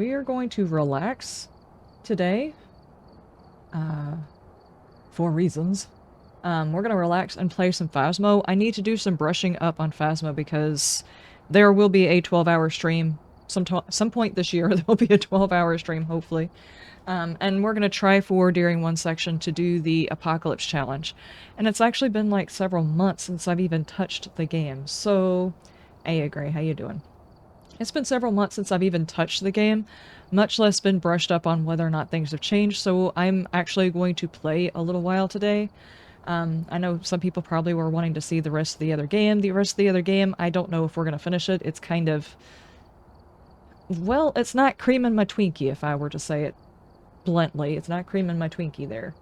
we are going to relax today. For reasons. We're gonna relax and play some Phasmo. I need to do some brushing up on Phasmo because there will be a 12-hour stream. Some point this year, there will be a 12-hour stream, hopefully. And we're gonna try during one section to do the Apocalypse Challenge. And it's actually been like several months since I've even touched the game. So, hey, Gray, how you doing? It's been several months since I've even touched the game, much less been brushed up on whether or not things have changed, so I'm actually going to play a little while today. I know some people probably were wanting to see the rest of the other game. The rest of the other game, I don't know if we're going to finish it. It's kind of... well, it's not creaming my Twinkie, if I were to say it bluntly. It's not creaming my Twinkie there.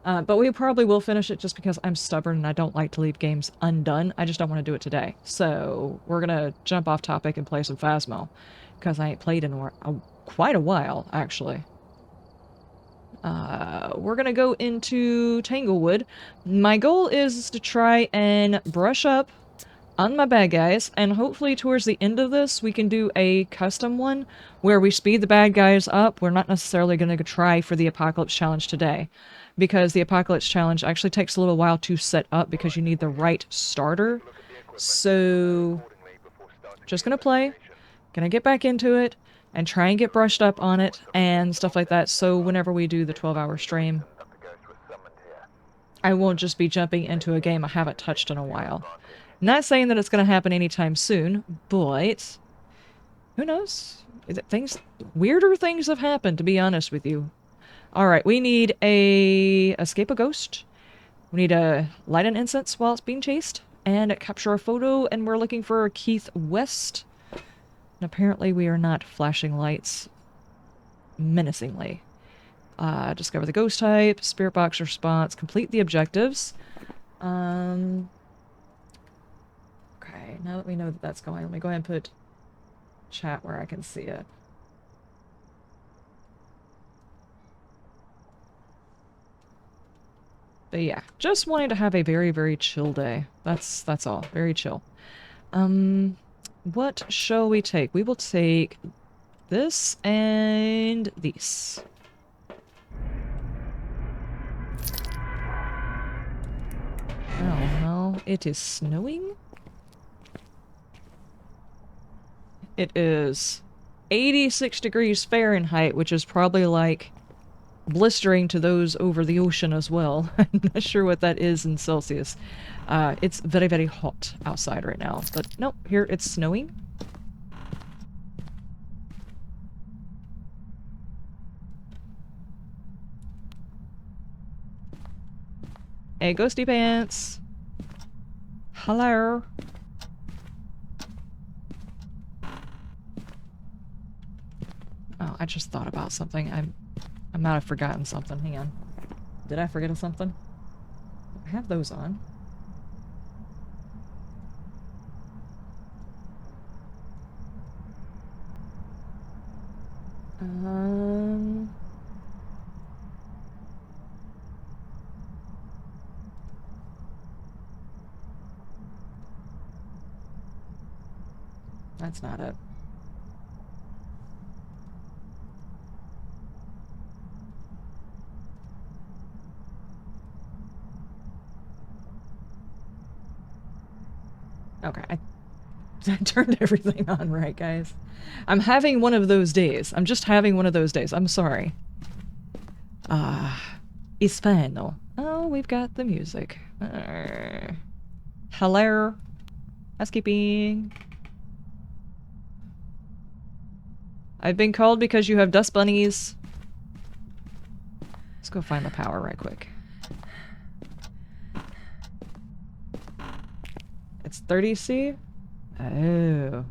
But we probably will finish it just because I'm stubborn and I don't like to leave games undone. I just don't want to do it today. So we're going to jump off topic and play some Phasmo. Because I ain't played in quite a while, actually. We're going to go into Tanglewood. My goal is to try and brush up on my bad guys, and hopefully towards the end of this we can do a custom one where we speed the bad guys up. We're not necessarily going to try for the Apocalypse Challenge today, because the Apocalypse Challenge actually takes a little while to set up because you need the right starter. So, just gonna play, gonna get back into it, and try and get brushed up on it, and stuff like that, so whenever we do the 12-hour stream, I won't just be jumping into a game I haven't touched in a while. Not saying that it's going to happen anytime soon, but who knows? Weirder things have happened, to be honest with you. Alright, we need a escape a ghost. We need to light an incense while it's being chased, and capture a photo, and we're looking for Keith West. And apparently we are not flashing lights menacingly. Discover the ghost type, spirit box response, complete the objectives. Okay, now that we know that that's going, let me go ahead and put chat where I can see it. But yeah, just wanting to have a very, very chill day. That's all. Very chill. What shall we take? We will take this and these. Oh no, it is snowing? It is 86 degrees Fahrenheit, which is probably like blistering to those over the ocean as well. I'm not sure what that is in Celsius. It's very, very hot outside right now. But nope, here it's snowing. Hey, Ghosty Pants! Hello! Oh, I just thought about something. I might have forgotten something. Hang on. Did I forget something? I have those on. That's not it. Okay, I turned everything on right, guys. I'm having one of those days. I'm just having one of those days. I'm sorry. It's fine, though. Oh, we've got the music. Hello? Housekeeping. I've been called because you have dust bunnies. Let's go find the power right quick. It's 30C? Oh.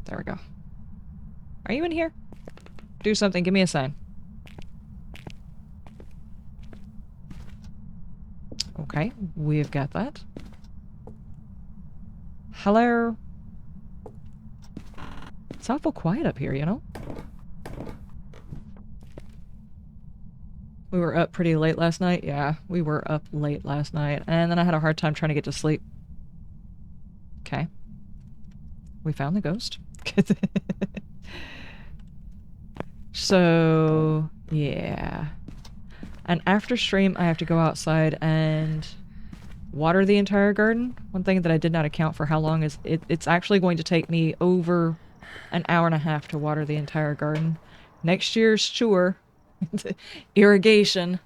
There we go. Are you in here? Do something. Give me a sign. Okay, we've got that. Hello? It's awful quiet up here, you know? We were up pretty late last night. Yeah, we were up late last night. And then I had a hard time trying to get to sleep. Okay. We found the ghost. So, yeah. And after stream, I have to go outside and water the entire garden. One thing that I did not account for how long is it's actually going to take me over an hour and a half to water the entire garden. Next year's sure. Irrigation.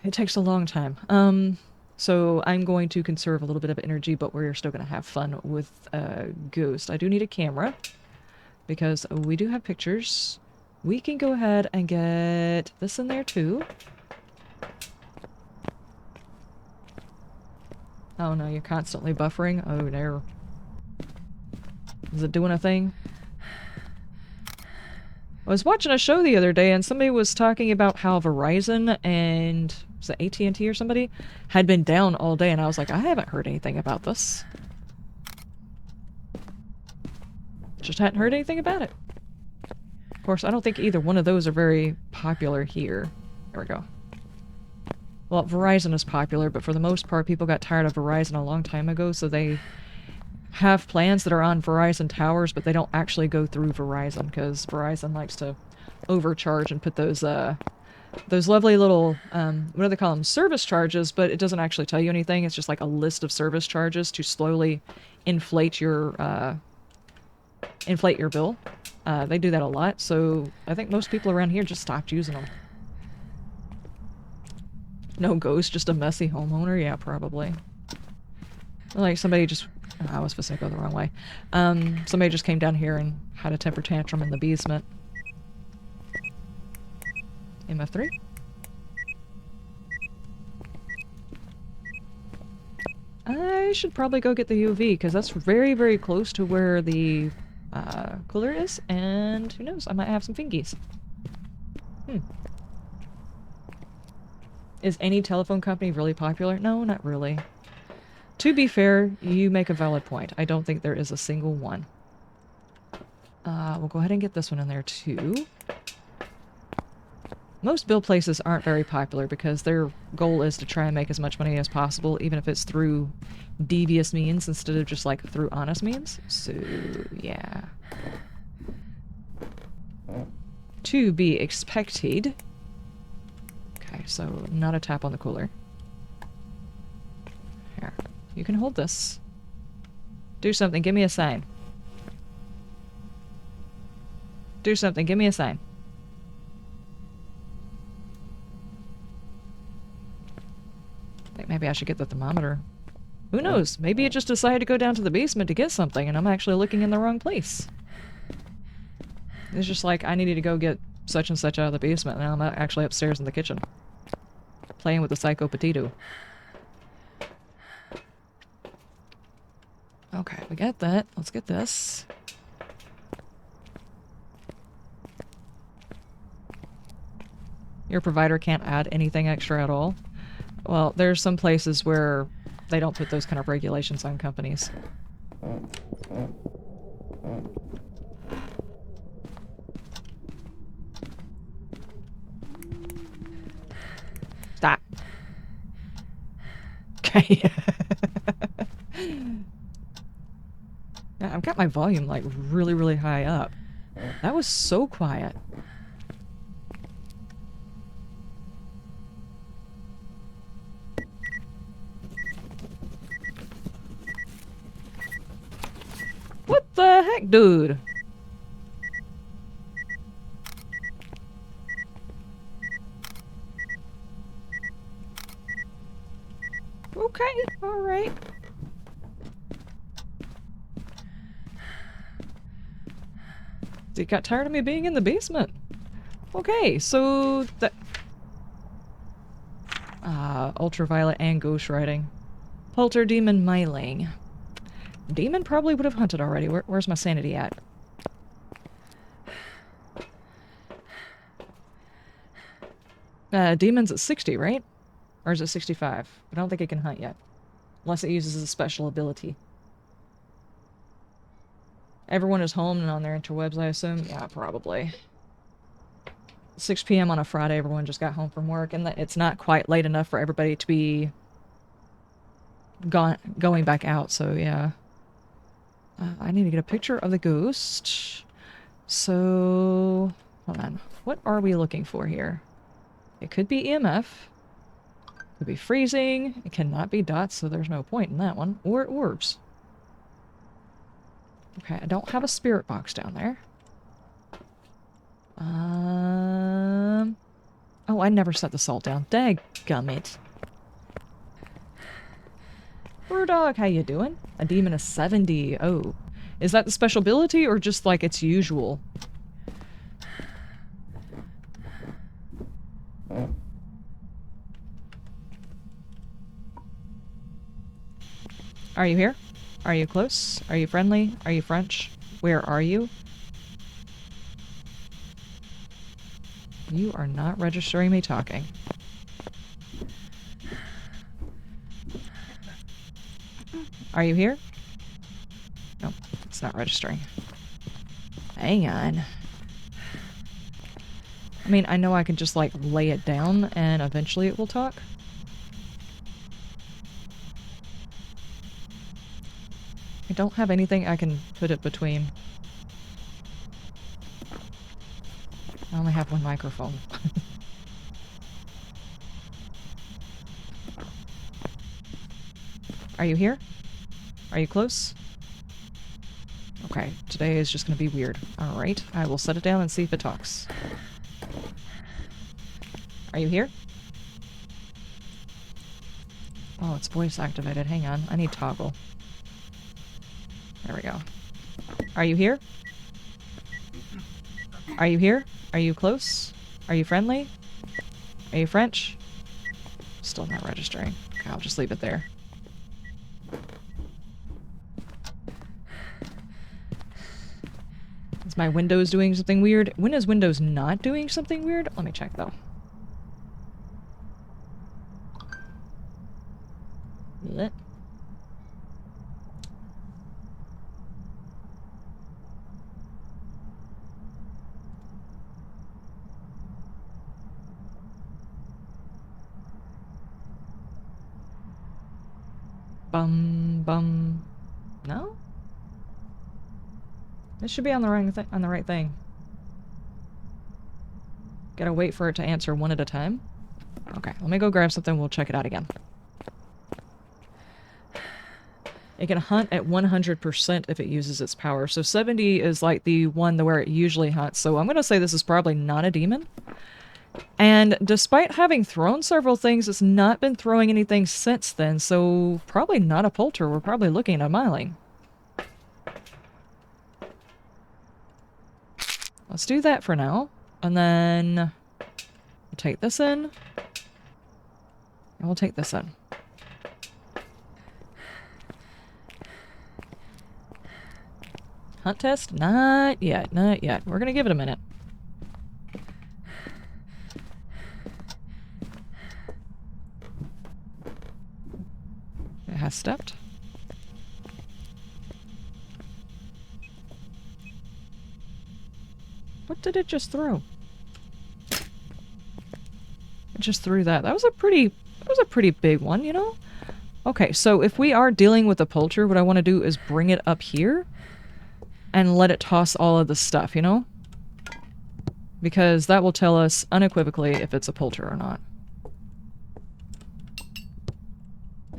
It takes a long time. So I'm going to conserve a little bit of energy, but we're still going to have fun with Ghost. I do need a camera because we do have pictures. We can go ahead and get this in there too. Oh no, you're constantly buffering. Oh no. Is it doing a thing? I was watching a show the other day and somebody was talking about how Verizon and was it AT&T or somebody had been down all day, and I was like, I haven't heard anything about this. Just hadn't heard anything about it. Of course, I don't think either one of those are very popular here. There we go. Well, Verizon is popular, but for the most part, people got tired of Verizon a long time ago, so they have plans that are on Verizon towers, but they don't actually go through Verizon, because Verizon likes to overcharge and put those lovely little, what do they call them? Service charges, but it doesn't actually tell you anything. It's just like a list of service charges to slowly inflate your bill. They do that a lot, so I think most people around here just stopped using them. No ghost, just a messy homeowner? Yeah, probably. Like somebody just... Oh, I was supposed to go the wrong way. Somebody just came down here and had a temper tantrum in the basement. MF3? I should probably go get the UV, because that's very, very close to where the cooler is, and who knows, I might have some fingies. Is any telephone company really popular? No, not really. To be fair, you make a valid point. I don't think there is a single one. We'll go ahead and get this one in there too. Most bill places aren't very popular because their goal is to try and make as much money as possible, even if it's through devious means instead of just like through honest means. So, yeah. To be expected. Okay, so not a tap on the cooler. Here. You can hold this. Do something. Give me a sign. Do something. Give me a sign. I think maybe I should get the thermometer. Who knows? Maybe it just decided to go down to the basement to get something and I'm actually looking in the wrong place. It's just like, I needed to go get such and such out of the basement and now I'm actually upstairs in the kitchen. Playing with the Psycho Potato. Okay, we got that. Let's get this. Your provider can't add anything extra at all. Well, there's some places where they don't put those kind of regulations on companies. Stop. Okay. Yeah, I've got my volume like really, really high up. That was so quiet. What the heck, dude? Okay, alright. He got tired of me being in the basement. Okay, so that... ultraviolet and ghost riding. Polter demon myling. Demon probably would have hunted already. Where's my sanity at? Demon's at 60, right? Or is it 65? I don't think it can hunt yet. Unless it uses a special ability. Everyone is home and on their interwebs, I assume? Yeah, probably. 6 p.m. on a Friday, everyone just got home from work, and it's not quite late enough for everybody to be going back out, so yeah. I need to get a picture of the ghost. So, hold on. What are we looking for here? It could be EMF. Could be freezing. It cannot be dots, so there's no point in that one. Or orbs. Okay, I don't have a spirit box down there. Oh, I never set the salt down. Dadgummit. Brewdog, how you doing? A demon of 70. Oh. Is that the special ability or just like its usual? Are you here? Are you close? Are you friendly? Are you French? Where are you? You are not registering me talking. Are you here? No, it's not registering. Hang on. I mean, I know I can just, like, lay it down and eventually it will talk. I don't have anything I can put it between. I only have one microphone. Are you here? Are you close? Okay, today is just gonna be weird. Alright, I will set it down and see if it talks. Are you here? Oh, it's voice activated. Hang on, I need toggle. There we go. Are you here? Are you here? Are you close? Are you friendly? Are you French? Still not registering. Okay, I'll just leave it there. Is my Windows doing something weird? When is Windows not doing something weird? Let me check, though. Blech. Bum. No? This should be on the right thing. Gotta wait for it to answer one at a time. Okay, let me go grab something. We'll check it out again. It can hunt at 100% if it uses its power. So 70 is like the one where it usually hunts. So I'm gonna say this is probably not a demon. And despite having thrown several things, it's not been throwing anything since then, so probably not a polter. We're probably looking at a myling. Let's do that for now. And then we'll take this in. And we'll take this in. Hunt test? Not yet, not yet. We're gonna give it a minute. It has stepped. What did it just throw? It just threw that. That was a pretty big one, you know? Okay, so if we are dealing with a poultry, what I want to do is bring it up here and let it toss all of the stuff, you know? Because that will tell us unequivocally if it's a poultry or not.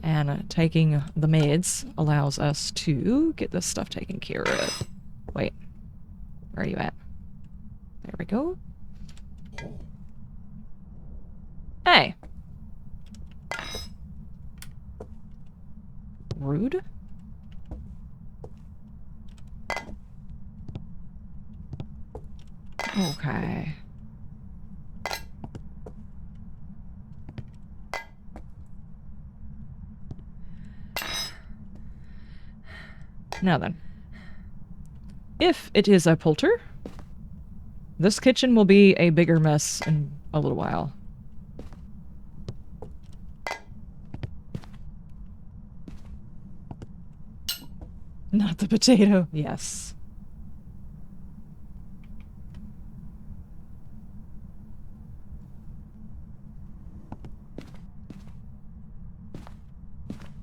And taking the meds allows us to get this stuff taken care of. Wait. Where are you at? There we go. Hey! Rude? Okay. Now then. If it is a poulter, this kitchen will be a bigger mess in a little while. Not the potato. Yes.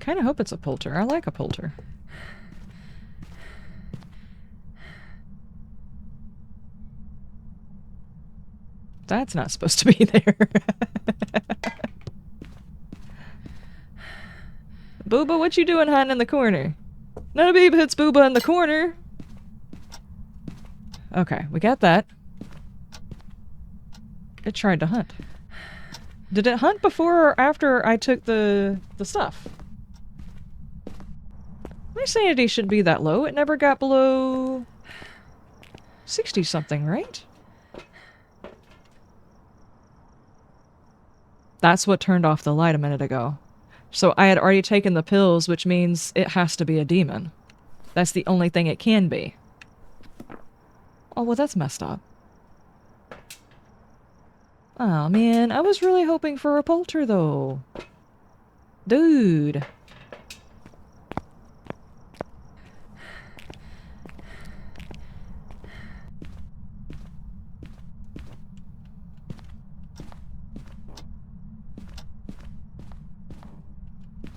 kind of hope it's a poulter. I like a poulter. That's not supposed to be there. Booba, what you doing hiding in the corner? None of me hits Booba in the corner. Okay, we got that. It tried to hunt. Did it hunt before or after I took the stuff? My sanity shouldn't be that low. It never got below 60 something, right? That's what turned off the light a minute ago. So I had already taken the pills, which means it has to be a demon. That's the only thing it can be. Oh, well, that's messed up. Oh, man, I was really hoping for a poulter, though. Dude.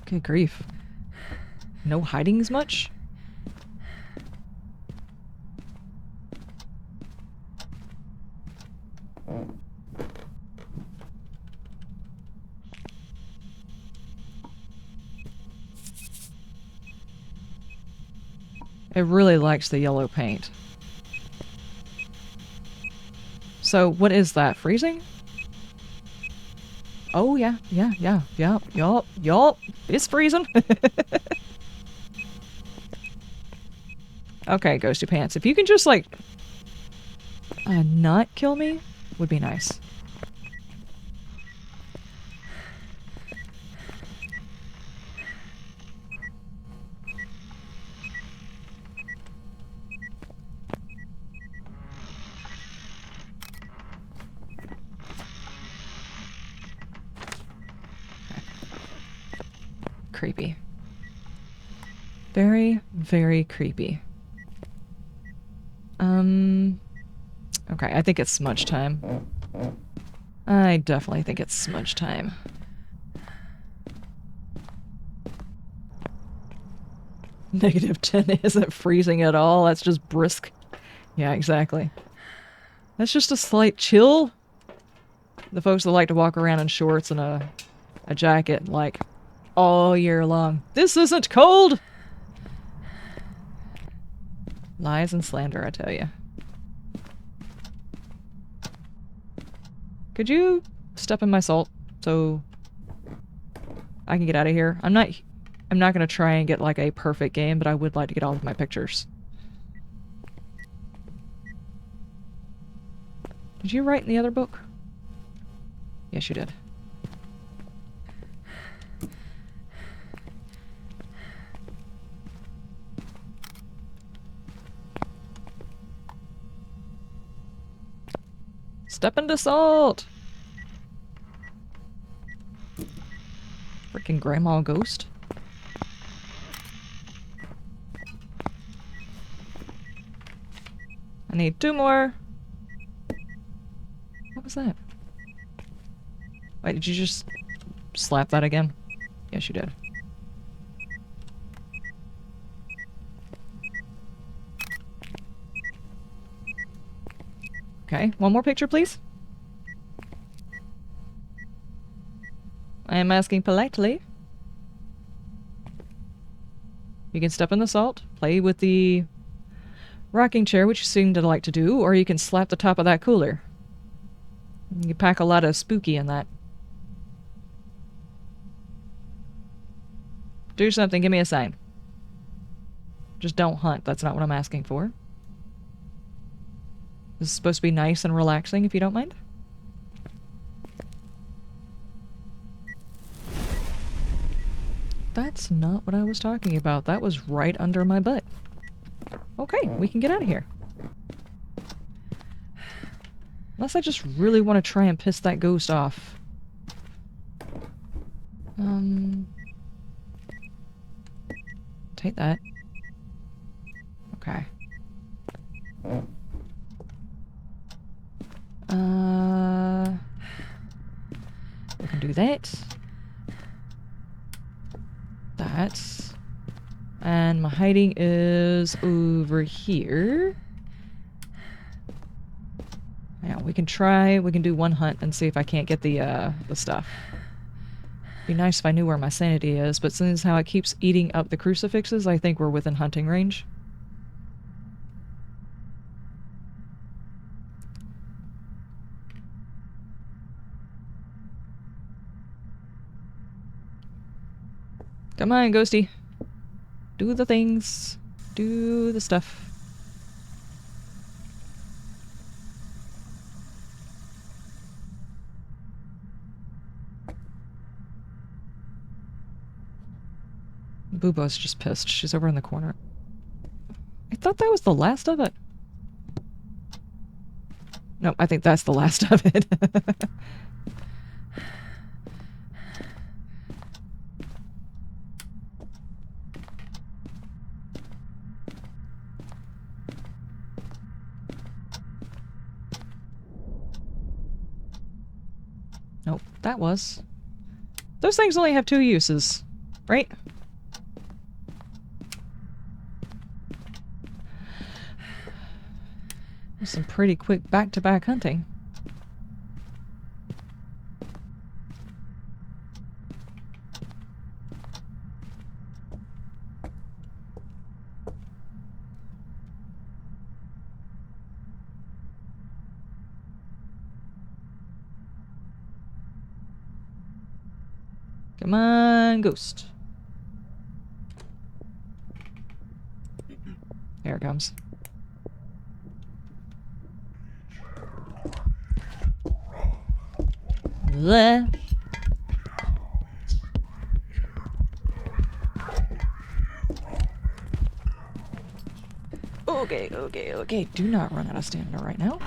Good grief. No hiding as much? It really likes the yellow paint. So, what is that? Freezing? Oh, yeah. Yup. It's freezing. Okay, Ghosty Pants. If you can just, like, not kill me, would be nice. Creepy. Very, very creepy. Okay, I think it's smudge time. I definitely think it's smudge time. -10 isn't freezing at all, that's just brisk. Yeah, exactly. That's just a slight chill. The folks that like to walk around in shorts and a jacket, like, all year long. This isn't cold! Lies and slander, I tell you. Could you step in my salt so I can get out of here? I'm not gonna try and get like a perfect game, but I would like to get all of my pictures. Did you write in the other book? Yes, you did. Step into salt! Freaking grandma ghost. I need 2 more. What was that? Wait, did you just slap that again? Yes, you did. Okay, 1 more picture, please. I am asking politely. You can step in the salt, play with the rocking chair, which you seem to like to do, or you can slap the top of that cooler. You pack a lot of spooky in that. Do something, give me a sign. Just don't hunt, that's not what I'm asking for. This is supposed to be nice and relaxing, if you don't mind. That's not what I was talking about. That was right under my butt. Okay, we can get out of here. Unless I just really want to try and piss that ghost off. Take that. Okay. We can do that. that. And my hiding is over here. Yeah, we can do one hunt and see if I can't get the stuff. Be nice if I knew where my sanity is, but since how it keeps eating up the crucifixes, I think we're within hunting range. Come on, Ghosty. Do the things. Do the stuff. Boobo's just pissed. She's over in the corner. I thought that was the last of it. No, I think that's the last of it. Nope, that was. Those things only have 2 uses, right? Some pretty quick back-to-back hunting. Come on, ghost. Here it comes. Bleh. Okay. Do not run out of stamina right now.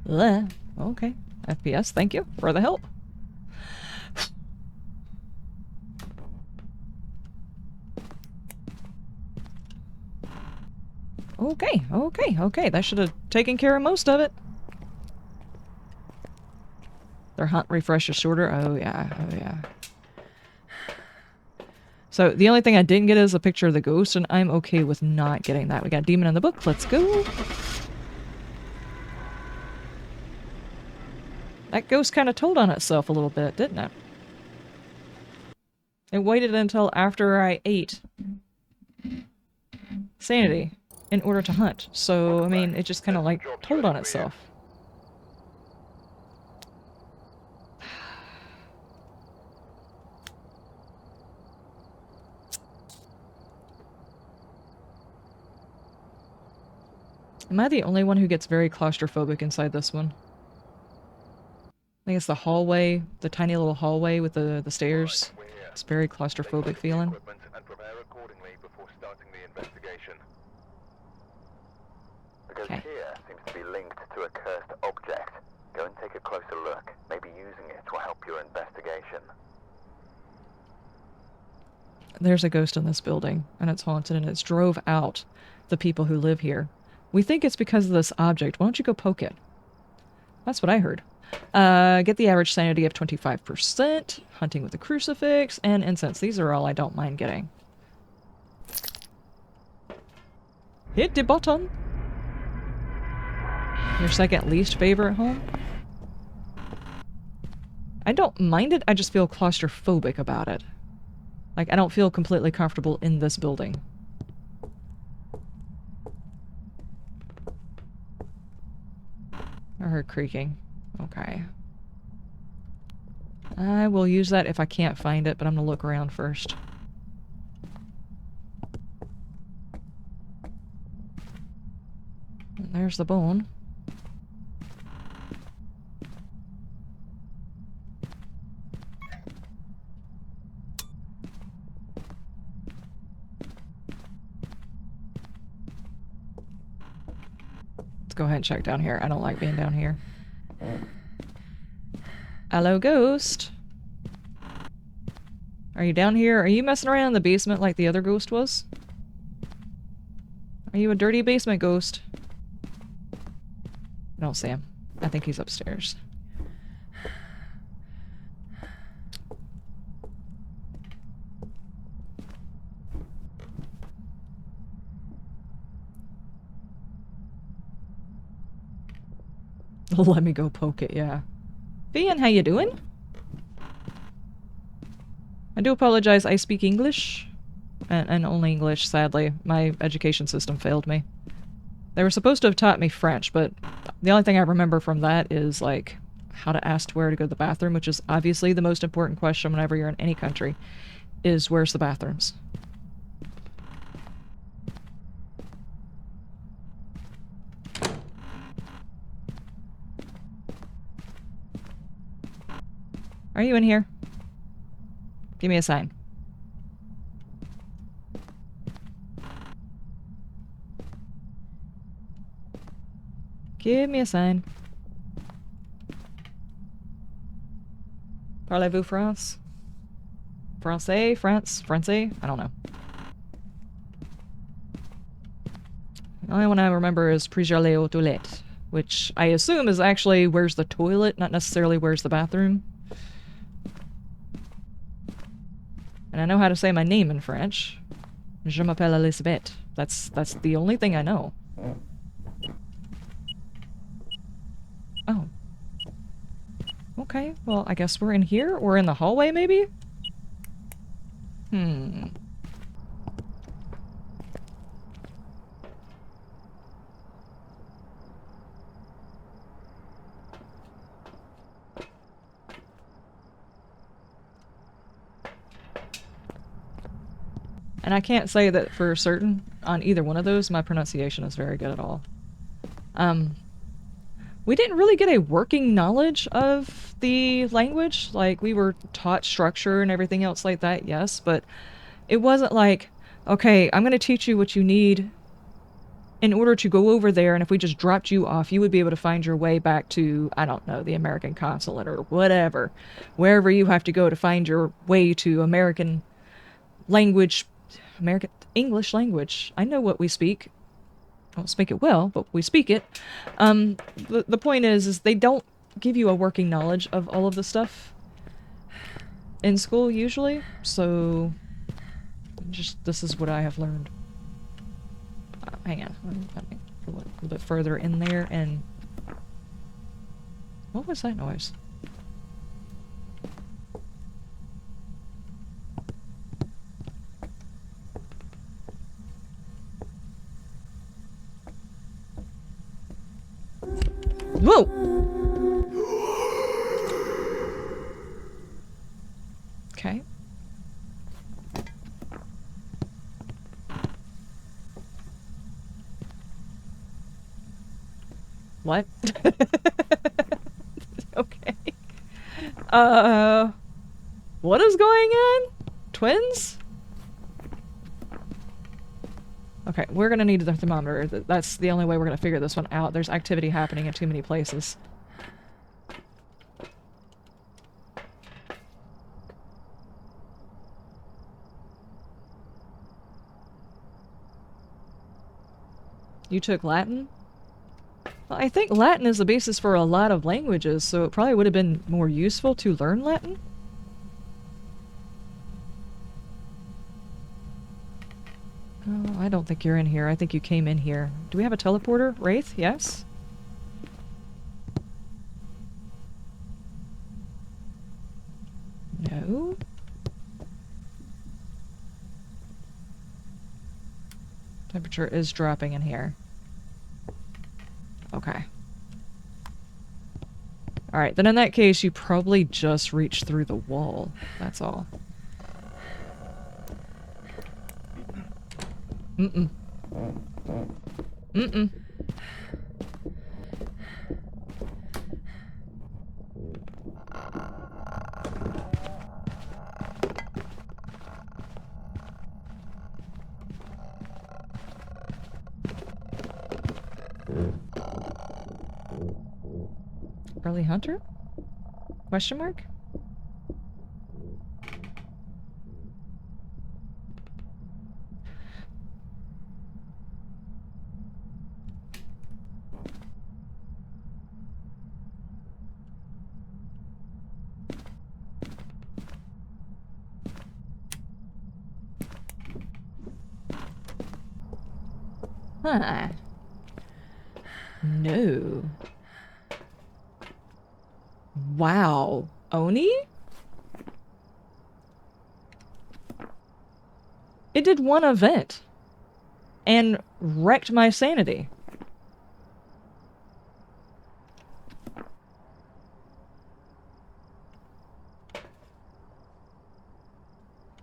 Bleh. Okay. FPS, thank you for the help. Okay. That should have taken care of most of it. Their hunt refresh is shorter. Oh yeah. So the only thing I didn't get is a picture of the ghost, and I'm okay with not getting that. We got demon in the book. Let's go. That ghost kind of told on itself a little bit, didn't it? It waited until after I ate sanity in order to hunt. So, I mean, it just kind of like told on itself. Am I the only one who gets very claustrophobic inside this one? I think it's the hallway, the tiny little hallway with the stairs. It's very claustrophobic feeling. The ghost here seems to be linked to a cursed object. Go and take a closer look. Maybe using it will help your investigation. There's a ghost in this building, and it's haunted, and it's drove out the people who live here. We think it's because of this object. Why don't you go poke it? That's what I heard. Get the average sanity of 25%, hunting with a crucifix, and incense. These are all I don't mind getting. Hit the button! Your second least favorite home? I don't mind it, I just feel claustrophobic about it. Like, I don't feel completely comfortable in this building. I heard creaking. Okay. I will use that if I can't find it, but I'm gonna look around first. And there's the bone. Let's go ahead and check down here. I don't like being down here. Hello, ghost. Are you down here? Are you messing around in the basement like the other ghost was? Are you a dirty basement ghost? I don't see him. I think he's upstairs. Let me go poke it, yeah. Ian, how you doing? I do apologize, I speak English. And only English, sadly. My education system failed me. They were supposed to have taught me French, but the only thing I remember from that is, like, how to ask where to go to the bathroom, which is obviously the most important question whenever you're in any country, is where's the bathrooms? Are you in here? Give me a sign. Give me a sign. Parlez-vous France? Francais? France? Francais? I don't know. The only one I remember is Puis-je aller aux toilettes, which I assume is actually where's the toilet, not necessarily where's the bathroom. And I know how to say my name in French. Je m'appelle Elisabeth. That's the only thing I know. Oh. Okay, well, I guess we're in here? Or in the hallway, maybe? Hmm. And I can't say that for certain on either one of those my pronunciation is very good at all. We didn't really get a working knowledge of the language. Like, we were taught structure and everything else like that, yes, but it wasn't like, okay, I'm going to teach you what you need in order to go over there, and if we just dropped you off, you would be able to find your way back to, I don't know, the American consulate or whatever. Wherever you have to go to find your way to American language, American English language. I know what we speak. I don't speak it well, but we speak it. The point is they don't give you a working knowledge of all of the stuff in school usually, so just this is what I have learned. Hang on, let me go a little bit further in there and... What was that noise? Whoa! Okay. What? Okay. What is going on? Twins? Okay, we're gonna need the thermometer. That's the only way we're gonna figure this one out. There's activity happening in too many places. You took Latin? Well, I think Latin is the basis for a lot of languages, so it probably would have been more useful to learn Latin? Oh, I don't think you're in here. I think you came in here. Do we have a teleporter? Wraith? Yes? No? Temperature is dropping in here. Okay. Alright, then in that case, you probably just reached through the wall. That's all. Mm-mm. Mm-mm. Early hunter? Question mark? Huh. No. Wow. Oni? It did one event. And wrecked my sanity.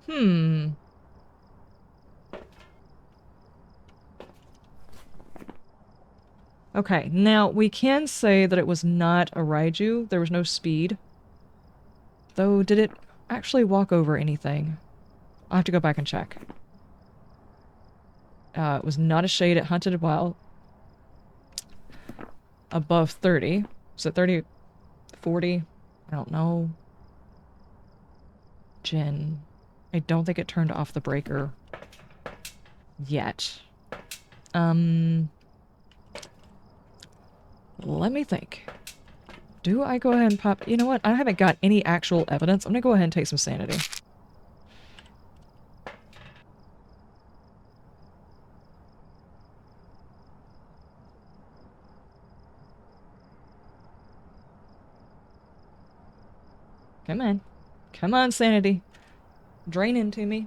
Hmm. Okay, now we can say that it was not a Raiju. There was no speed. Though, did it actually walk over anything? I'll have to go back and check. It was not a shade. It hunted while above 30. Was it 30? 40? I don't know. Jin. I don't think it turned off the breaker yet. Let me think. Do I go ahead and pop... You know what? I haven't got any actual evidence. I'm gonna go ahead and take some sanity. Come on. Come on, sanity. Drain into me.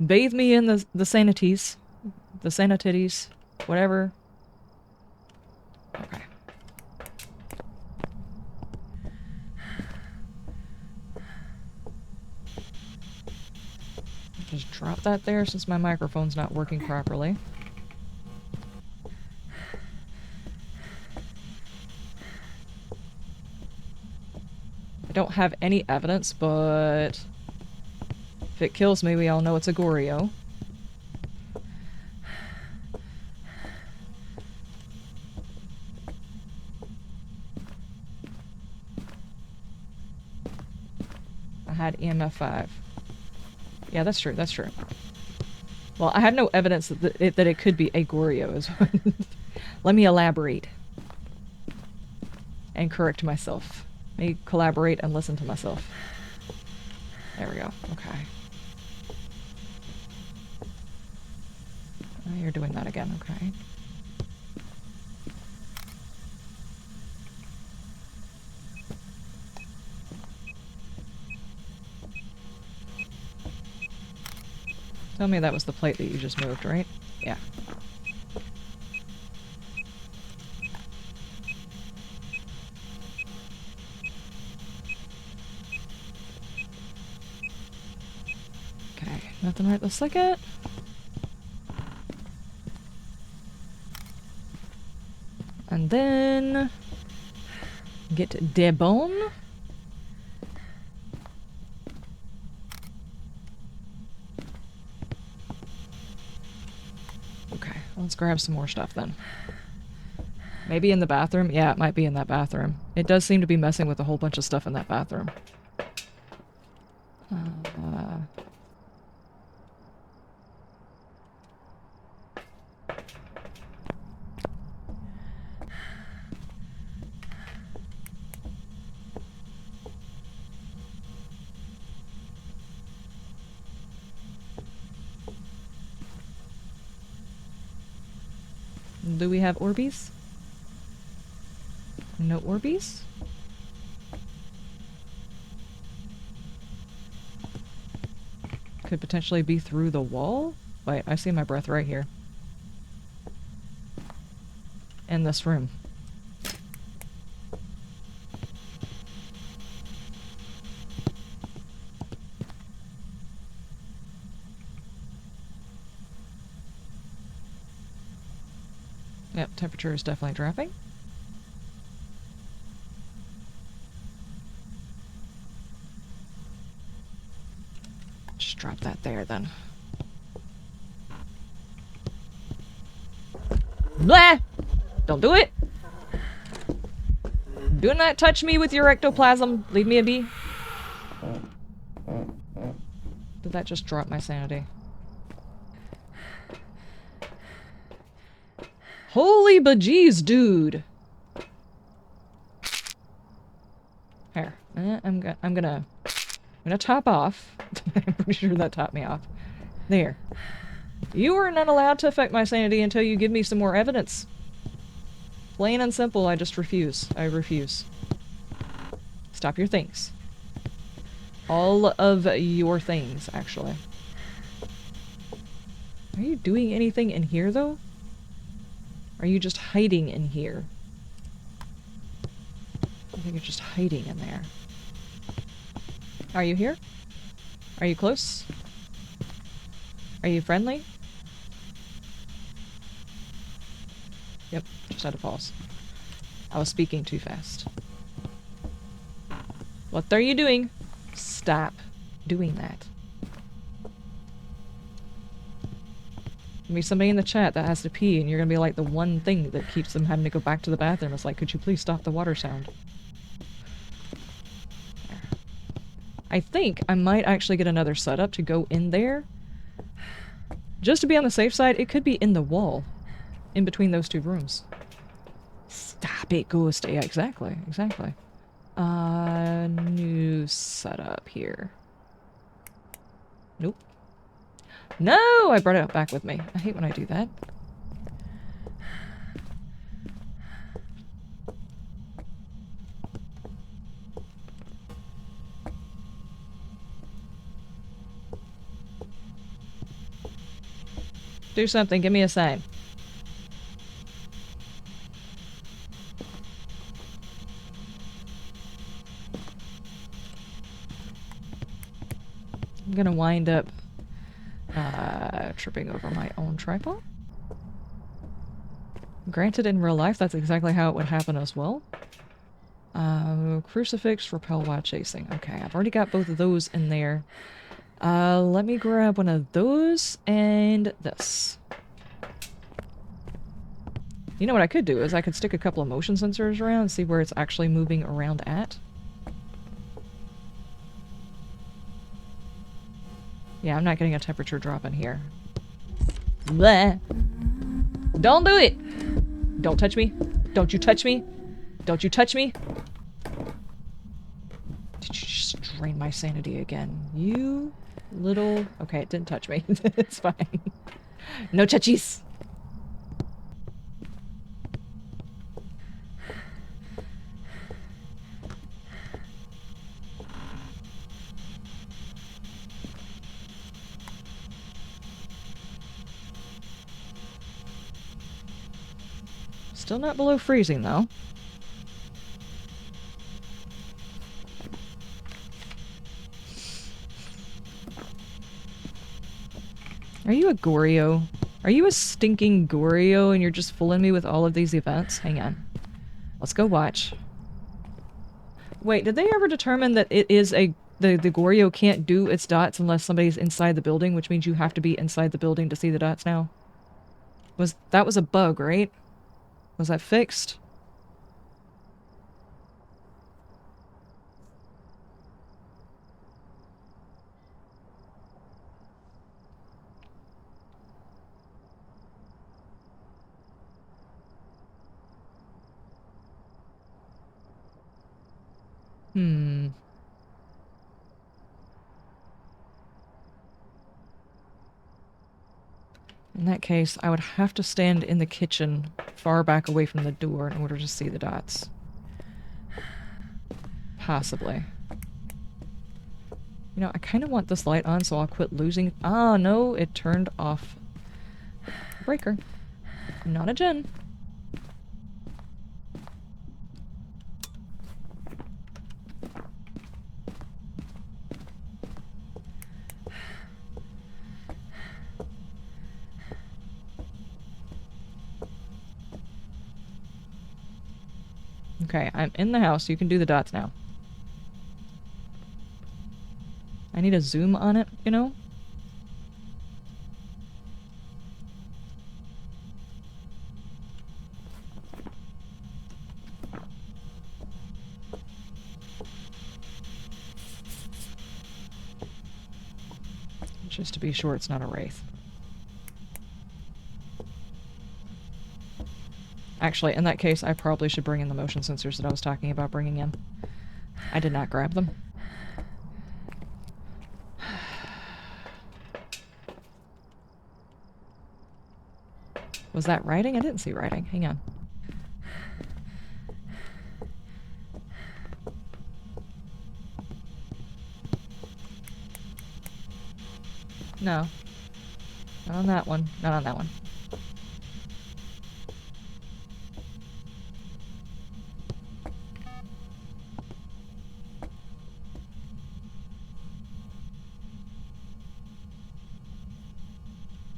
Bathe me in the sanities. The sanitities. Whatever. Okay. Just drop that there since my microphone's not working properly. I don't have any evidence, but if it kills me, we all know it's a Goryo. I had EMF 5. Yeah, that's true, that's true. Well, I had no evidence that it could be a Goryo. Let me elaborate. And correct myself. Let me collaborate and listen to myself. There we go. Okay. Oh, you're doing that again. Okay. Tell me that was the plate that you just moved, right? Yeah. Okay, nothing right this second. And then get Debon. Okay, let's grab some more stuff then. Maybe in the bathroom? Yeah, it might be in that bathroom. It does seem to be messing with a whole bunch of stuff in that bathroom. Do we have Orbeez? No Orbeez? Could potentially be through the wall? Wait, I see my breath right here. In this room. Yep, temperature is definitely dropping. Just drop that there then. Blah! Don't do it! Do not touch me with your ectoplasm. Leave me be. Did that just drop my sanity? Holy bejeez, dude! Here. I'm gonna top off. I'm pretty sure that topped me off. There. You are not allowed to affect my sanity until you give me some more evidence. Plain and simple, I just refuse. I refuse. Stop your things. All of your things, actually. Are you doing anything in here, though? Are you just hiding in here? I think you're just hiding in there. Are you here? Are you close? Are you friendly? Yep, just had to pause. I was speaking too fast. What are you doing? Stop doing that. There'll be somebody in the chat that has to pee, and you're gonna be like the one thing that keeps them having to go back to the bathroom. It's like, could you please stop the water sound? There. I think I might actually get another setup to go in there. Just to be on the safe side, it could be in the wall. In between those two rooms. Stop it, ghost. Yeah, exactly, exactly. New setup here. Nope. No! I brought it back with me. I hate when I do that. Do something, give me a sign. I'm gonna wind up tripping over my own tripod. Granted, in real life, that's exactly how it would happen as well. Crucifix, repel while chasing. Okay, I've already got both of those in there. Let me grab one of those and this. You know what I could do is I could stick a couple of motion sensors around and see where it's actually moving around at. Yeah, I'm not getting a temperature drop in here. Bleh. Don't do it! Don't touch me. Don't you touch me. Don't you touch me. Did you just drain my sanity again? You little... Okay, it didn't touch me. It's fine. No touchies! Still not below freezing, though. Are you a Goryo? Are you a stinking Goryo and you're just fooling me with all of these events? Hang on. Let's go watch. Wait, did they ever determine that it is a... The Goryo can't do its dots unless somebody's inside the building, which means you have to be inside the building to see the dots now? That was a bug, right? Was that fixed? Hmm. In that case, I would have to stand in the kitchen far back away from the door in order to see the dots. Possibly. You know, I kind of want this light on so I'll quit losing... Ah, no, it turned off the breaker. Not a gen. Okay, I'm in the house. You can do the dots now. I need a zoom on it, you know? Just to be sure it's not a wraith. Actually, in that case, I probably should bring in the motion sensors that I was talking about bringing in. I did not grab them. Was that writing? I didn't see writing. Hang on. No. Not on that one. Not on that one.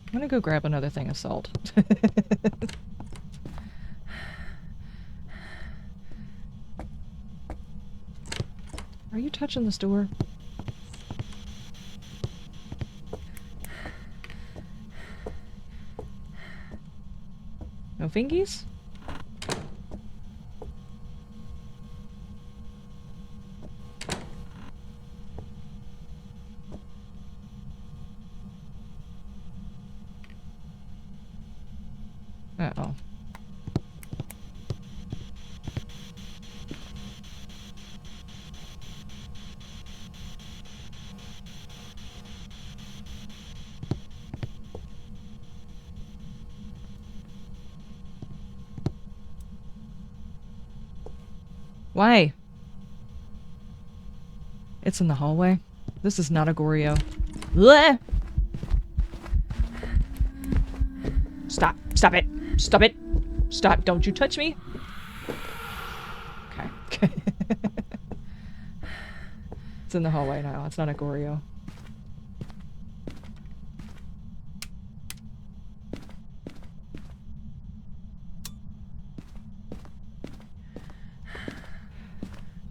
I'm gonna go grab another thing of salt. Are you touching this door? No fingies? Uh-oh. Why? It's in the hallway. This is not a Goryo. Blech! Stop. Stop it. Stop it. Stop. Don't you touch me. Okay. It's in the hallway now. It's not a Goryo.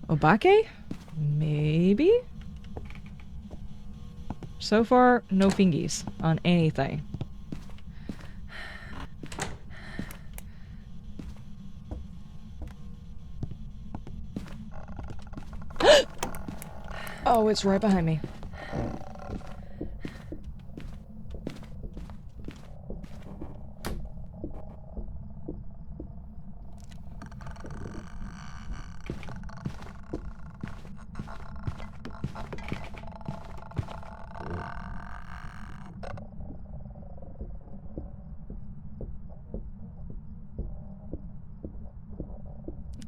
Obake? Maybe? So far, no fingies on anything. Oh, it's right behind me.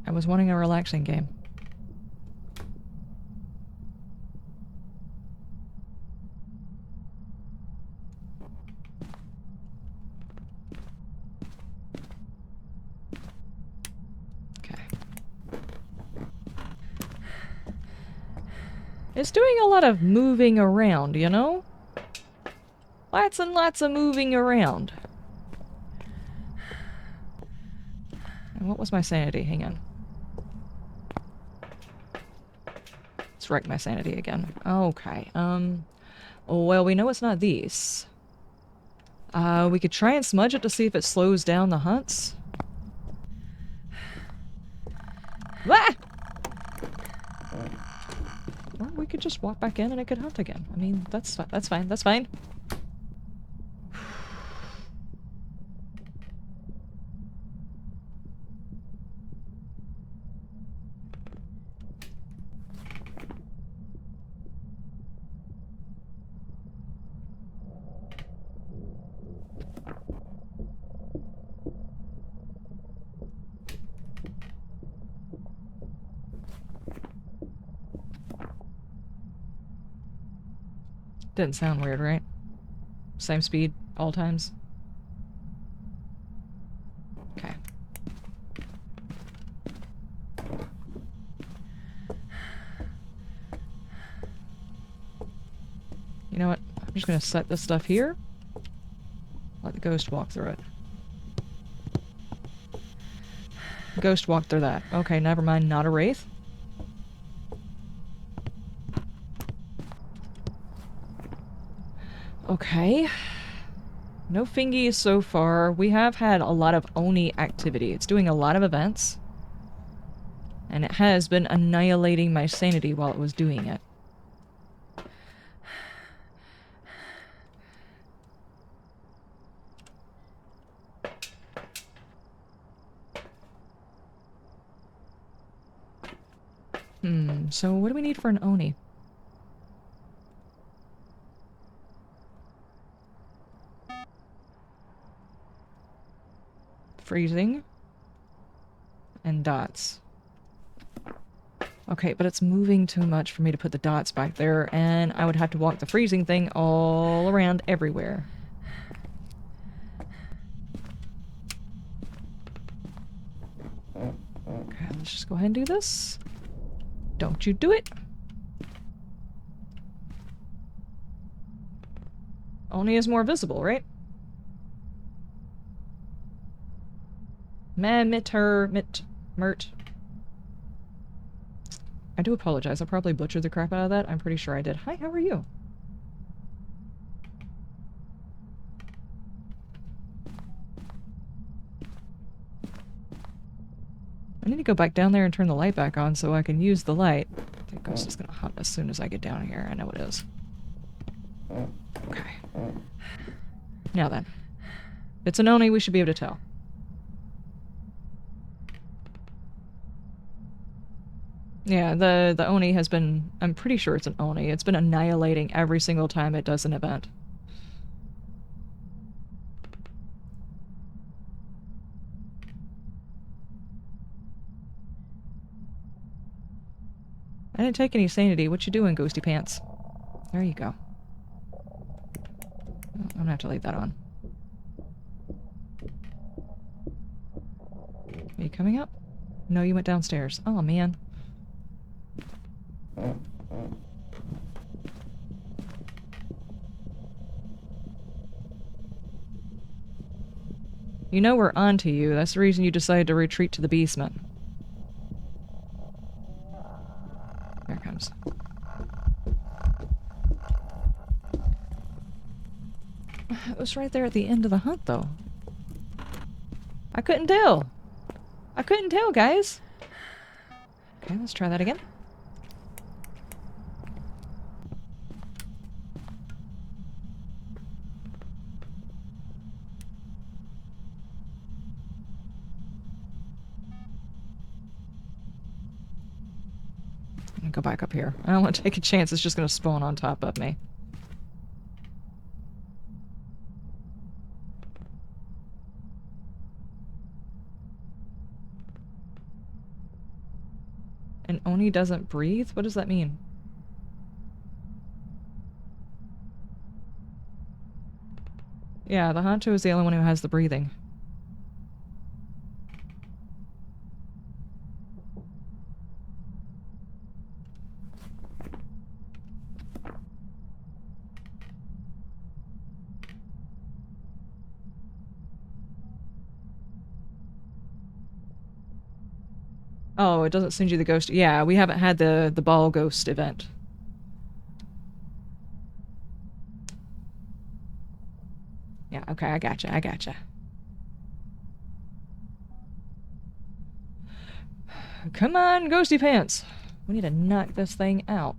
I was wanting a relaxing game. Okay. It's doing a lot of moving around, you know? Lots and lots of moving around. And what was my sanity? Hang on. Let's wreck my sanity again. Okay, well, we know it's not these. We could try and smudge it to see if it slows down the hunts. Ah! Or we could just walk back in and it could hunt again. I mean, that's fine. That's fine. Didn't sound weird, right? Same speed, all times. Okay. You know what? I'm just gonna set this stuff here. Let the ghost walk through it. Ghost walk through that. Okay, never mind. Not a wraith. Okay. No fingies so far. We have had a lot of Oni activity. It's doing a lot of events. And it has been annihilating my sanity while it was doing it. So what do we need for an Oni? Freezing. And dots. Okay, but it's moving too much for me to put the dots back there, and I would have to walk the freezing thing all around everywhere. Okay, let's just go ahead and do this. Don't you do it! Oni is more visible, right? Mert. I do apologize. I probably butchered the crap out of that. I'm pretty sure I did. Hi, how are you? I need to go back down there and turn the light back on so I can use the light. The ghost is gonna hunt as soon as I get down here. I know it is. Okay. Now then. If it's an Oni, we should be able to tell. Yeah, the Oni has been... I'm pretty sure it's an Oni. It's been annihilating every single time it does an event. I didn't take any sanity. What you doing, ghosty pants? There you go. I'm gonna have to leave that on. Are you coming up? No, you went downstairs. Oh, man. You know we're on to you. That's the reason you decided to retreat to the basement. There it comes. It was right there at the end of the hunt, though. I couldn't tell. I couldn't tell, guys. Okay, let's try that again. I'm gonna go back up here. I don't want to take a chance it's just gonna spawn on top of me. And Oni doesn't breathe? What does that mean? Yeah, the Hantu is the only one who has the breathing. Oh, it doesn't send you the ghost. Yeah, we haven't had the ball ghost event. Yeah, okay, I gotcha, I gotcha. Come on, ghosty pants! We need to knock this thing out.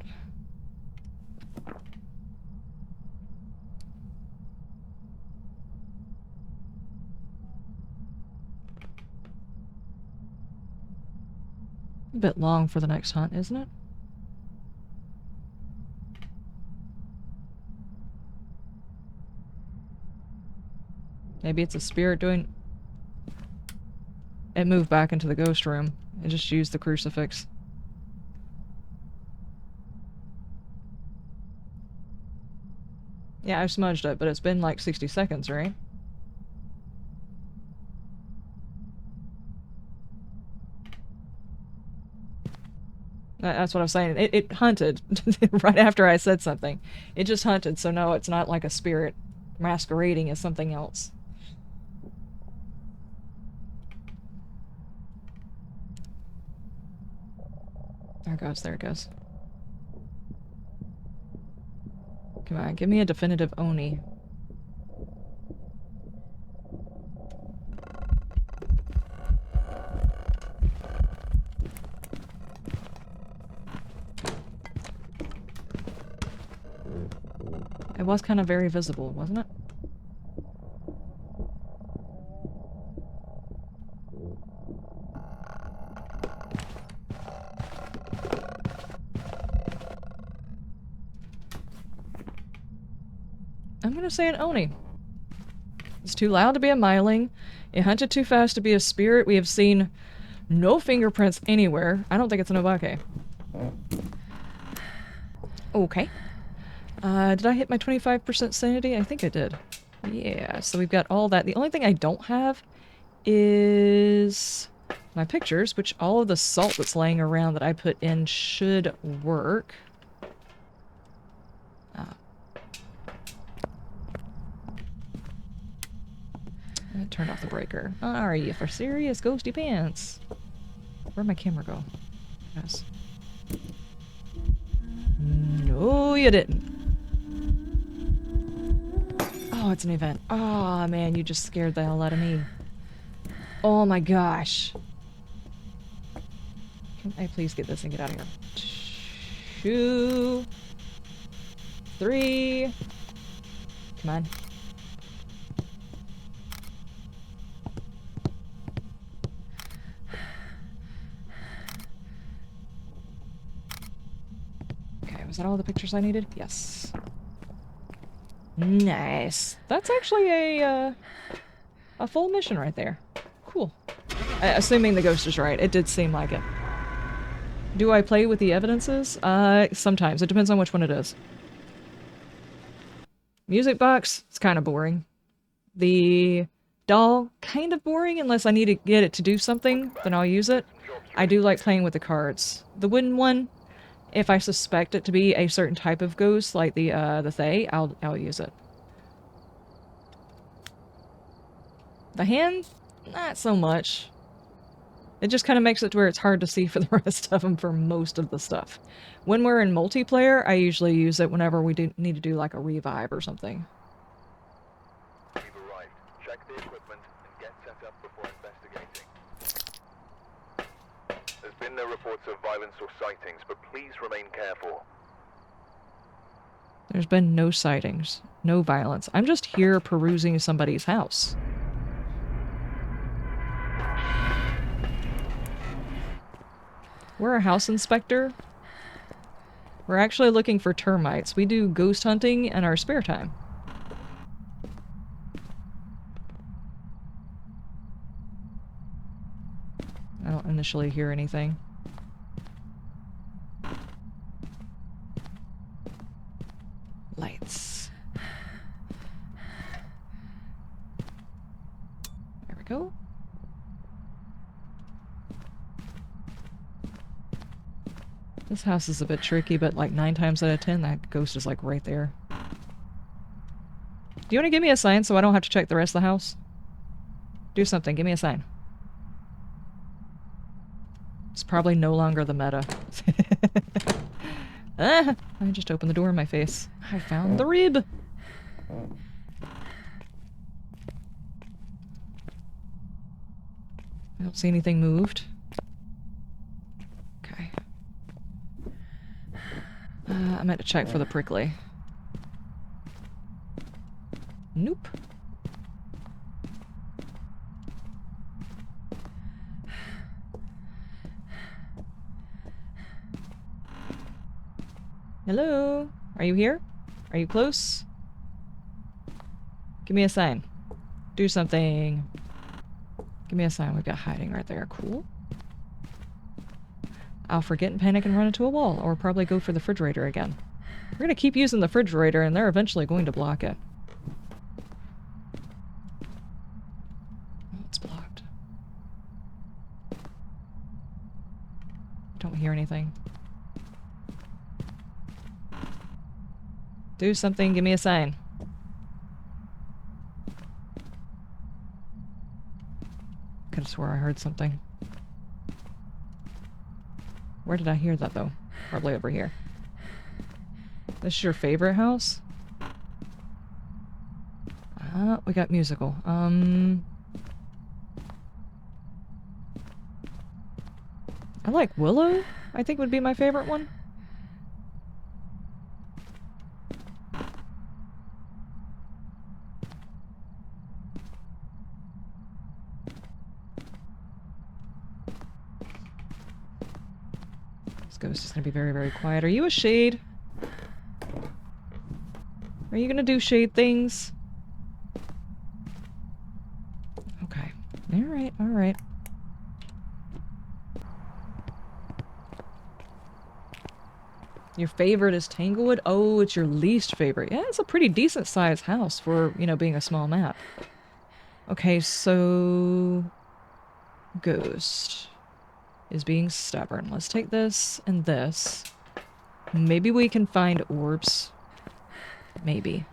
A bit long for the next hunt, isn't it? Maybe it's a spirit doing... It moved back into the ghost room. It just used the crucifix. Yeah, I've smudged it, but it's been like 60 seconds, right? That's what I'm saying. It hunted right after I said something. It just hunted, so no, it's not like a spirit masquerading as something else. There it goes, there it goes. Come on, give me a definitive Oni. It was kind of very visible, wasn't it? I'm gonna say an Oni. It's too loud to be a Myling. It hunted too fast to be a spirit. We have seen no fingerprints anywhere. I don't think it's an Obake. Okay. Did I hit my 25% sanity? I think I did. Yeah, so we've got all that. The only thing I don't have is my pictures, which all of the salt that's laying around that I put in should work. I turned off the breaker. Are you for serious, ghosty pants? Where'd my camera go? Yes. No, you didn't. Oh, it's an event. Oh, man, you just scared the hell out of me. Oh my gosh. Can I please get this and get out of here? 2, 3. Come on. Okay, was that all the pictures I needed? Yes. Nice. That's actually a full mission right there. Cool. Assuming the ghost is right. It did seem like it. Do I play with the evidences? Sometimes. It depends on which one it is. Music box, it's kind of boring. The doll, kind of boring unless I need to get it to do something, then I'll use it. I do like playing with the cards. The wooden one, if I suspect it to be a certain type of ghost, like the Fae, I'll use it. The hand, not so much. It just kind of makes it to where it's hard to see for the rest of them for most of the stuff. When we're in multiplayer, I usually use it whenever we need to do like a revive or something. You've arrived. Check the equipment and get set up before investigating. There's been no reports of violence or sightings, but please remain careful. There's been no sightings, no violence. I'm just here perusing somebody's house. We're a house inspector. We're actually looking for termites. We do ghost hunting in our spare time. I don't initially hear anything. Lights. There we go. This house is a bit tricky, but like 9 times out of 10, that ghost is like right there. Do you want to give me a sign so I don't have to check the rest of the house? Do something. Give me a sign. It's probably no longer the meta. Ah, I just opened the door in my face. I found the rib! I don't see anything moved. Okay. I meant to check for the prickly. Nope. Hello? Are you here? Are you close? Give me a sign. Do something. Give me a sign. We've got hiding right there. Cool. I'll forget and panic and run into a wall, or probably go for the refrigerator again. We're gonna keep using the refrigerator, and they're eventually going to block it. Oh, it's blocked. Don't hear anything. Do something, give me a sign. Could have swore I heard something. Where did I hear that, though? Probably over here. This is your favorite house? We got musical. I like Willow, I think would be my favorite one. Ghost is gonna be very, very quiet. Are you a shade? Are you gonna do shade things? Okay. Alright, alright. Your favorite is Tanglewood? Oh, it's your least favorite. Yeah, it's a pretty decent sized house for, you know, being a small map. Okay, so... Ghost is being stubborn. Let's take this and this. Maybe we can find orbs. Maybe.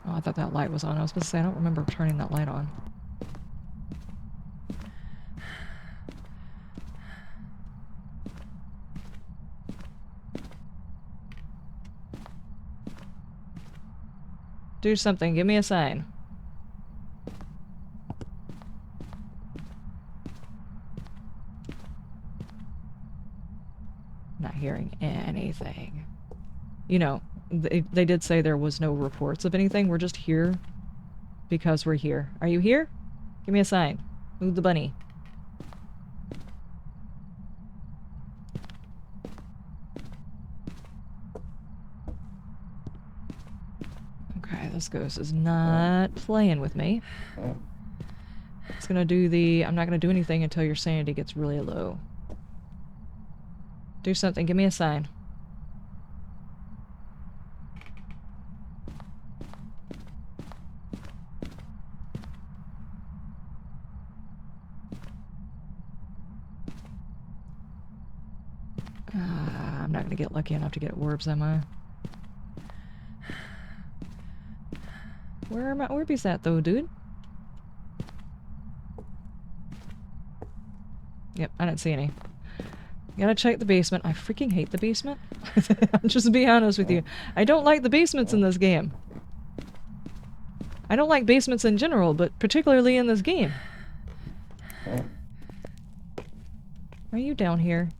Oh, I thought that light was on. I was supposed to say, I don't remember turning that light on. Do something. Give me a sign. Not hearing anything. You know, they did say there was no reports of anything. We're just here because we're here. Are you here? Give me a sign. Move the bunny. Okay, this ghost is not playing with me. It's gonna do the... I'm not gonna do anything until your sanity gets really low. Do something. Give me a sign. I'm not gonna get lucky enough to get orbs, am I? Where are my orbies at, though, dude? Yep, I didn't see any. Gotta check the basement. I freaking hate the basement. I'll just be honest with you. I don't like the basements in this game. I don't like basements in general, but particularly in this game. Are you down here?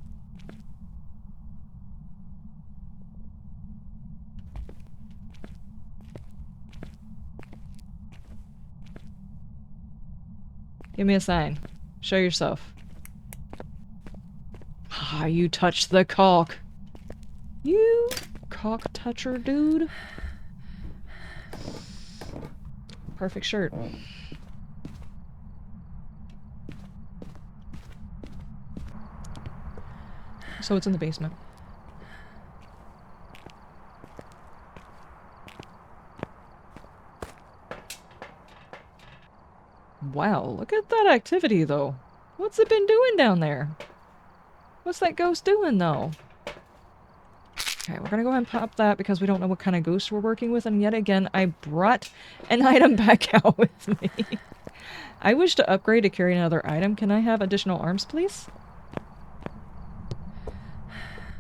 Give me a sign. Show yourself. Ah, you touched the caulk. You caulk toucher, dude. Perfect shirt. So it's in the basement. Wow, look at that activity, though. What's it been doing down there? What's that ghost doing, though? Okay, we're gonna go ahead and pop that because we don't know what kind of ghost we're working with, and yet again, I brought an item back out with me. I wish to upgrade to carry another item. Can I have additional arms, please?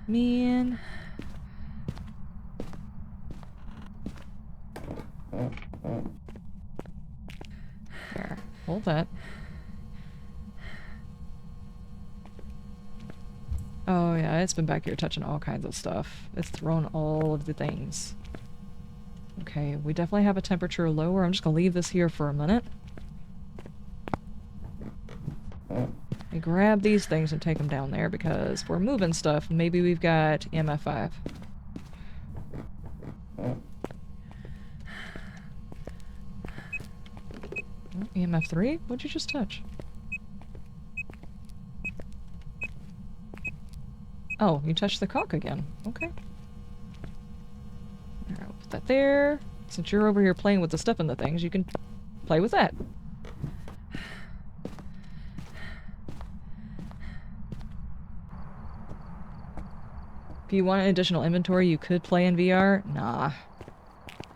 Man. There. Hold that. Oh yeah, it's been back here touching all kinds of stuff. It's thrown all of the things. Okay, we definitely have a temperature lower. I'm just gonna leave this here for a minute. I grab these things and take them down there because if we're moving stuff, maybe we've got MF5. EMF3? What'd you just touch? Oh, you touched the caulk again. Okay. Alright, we'll put that there. Since you're over here playing with the stuff in the things, you can play with that. If you want an additional inventory, you could play in VR. Nah.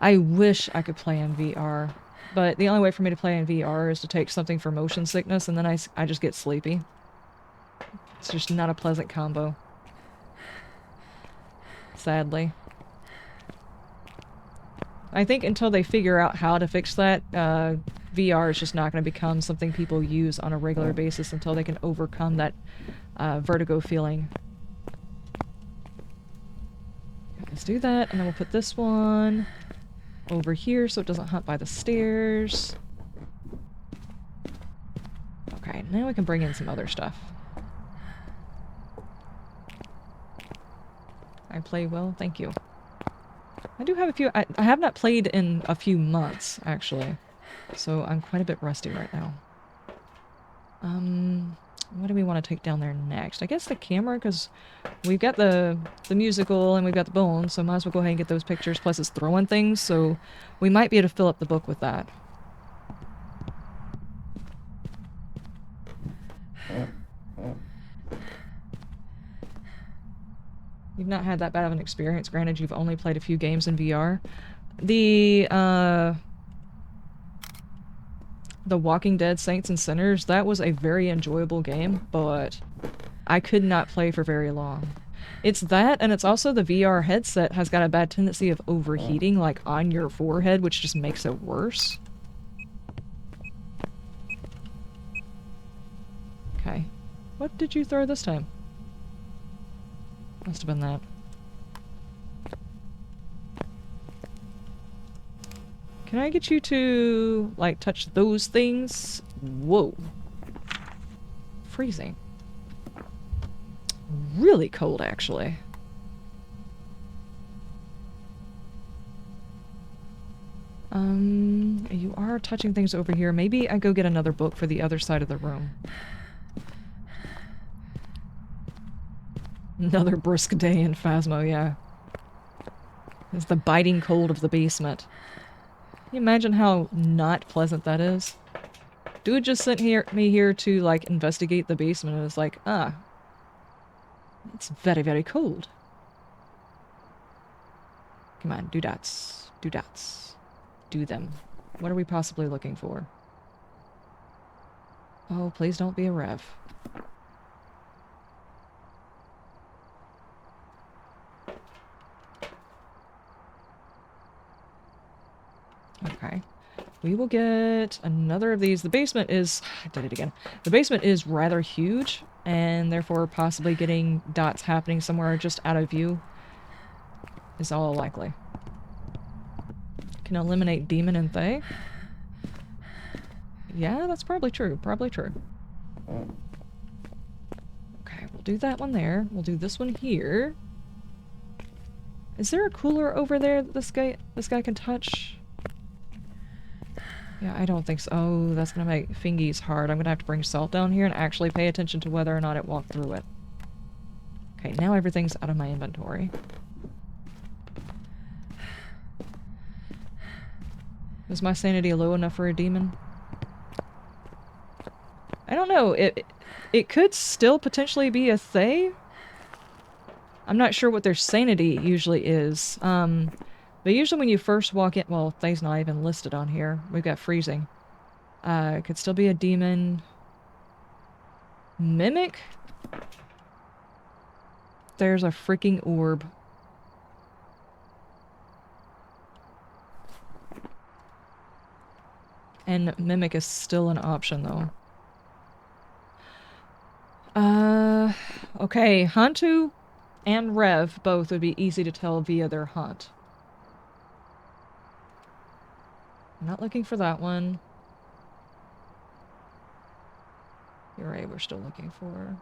I wish I could play in VR. But the only way for me to play in VR is to take something for motion sickness, and then I just get sleepy. It's just not a pleasant combo. Sadly. I think until they figure out how to fix that, VR is just not going to become something people use on a regular basis until they can overcome that vertigo feeling. Let's do that, and then we'll put this one over here so it doesn't hunt by the stairs. Okay, now we can bring in some other stuff. I play well, thank you. I do have a few... I have not played in a few months, actually. So I'm quite a bit rusty right now. What do we want to take down there next? I guess the camera, because we've got the musical and we've got the bones, so might as well go ahead and get those pictures. Plus it's throwing things, so we might be able to fill up the book with that. You've not had that bad of an experience. Granted, you've only played a few games in VR. The Walking Dead Saints and Sinners, that was a very enjoyable game, but I could not play for very long. It's that, and it's also the VR headset has got a bad tendency of overheating, like, on your forehead, which just makes it worse. Okay. What did you throw this time? Must have been that. Can I get you to, like, touch those things? Whoa. Freezing. Really cold, actually. You are touching things over here. Maybe I go get another book for the other side of the room. Another brisk day in Phasmo, yeah. It's the biting cold of the basement. Can you imagine how not pleasant that is? Dude just sent me here to, like, investigate the basement and it's like, it's very, very cold. Come on, do dots. Do dots. Do them. What are we possibly looking for? Oh, please don't be a rev. Okay. We will get another of these. The basement is... I did it again. The basement is rather huge, and therefore possibly getting dots happening somewhere just out of view is all likely. Can eliminate Demon and Thay? Yeah, that's probably true. Probably true. Okay, we'll do that one there. We'll do this one here. Is there a cooler over there that this guy can touch? Yeah, I don't think so. Oh, that's gonna make fingies hard. I'm gonna have to bring salt down here and actually pay attention to whether or not it walked through it. Okay, now everything's out of my inventory. Is my sanity low enough for a demon? I don't know. It could still potentially be a Thay. I'm not sure what their sanity usually is. But usually when you first walk in... Well, Thay's not even listed on here. We've got freezing. It could still be a demon. Mimic? There's a freaking orb. And Mimic is still an option, though. Okay. Hantu and Rev both would be easy to tell via their hunt. I'm not looking for that one. You're right, we're still looking for...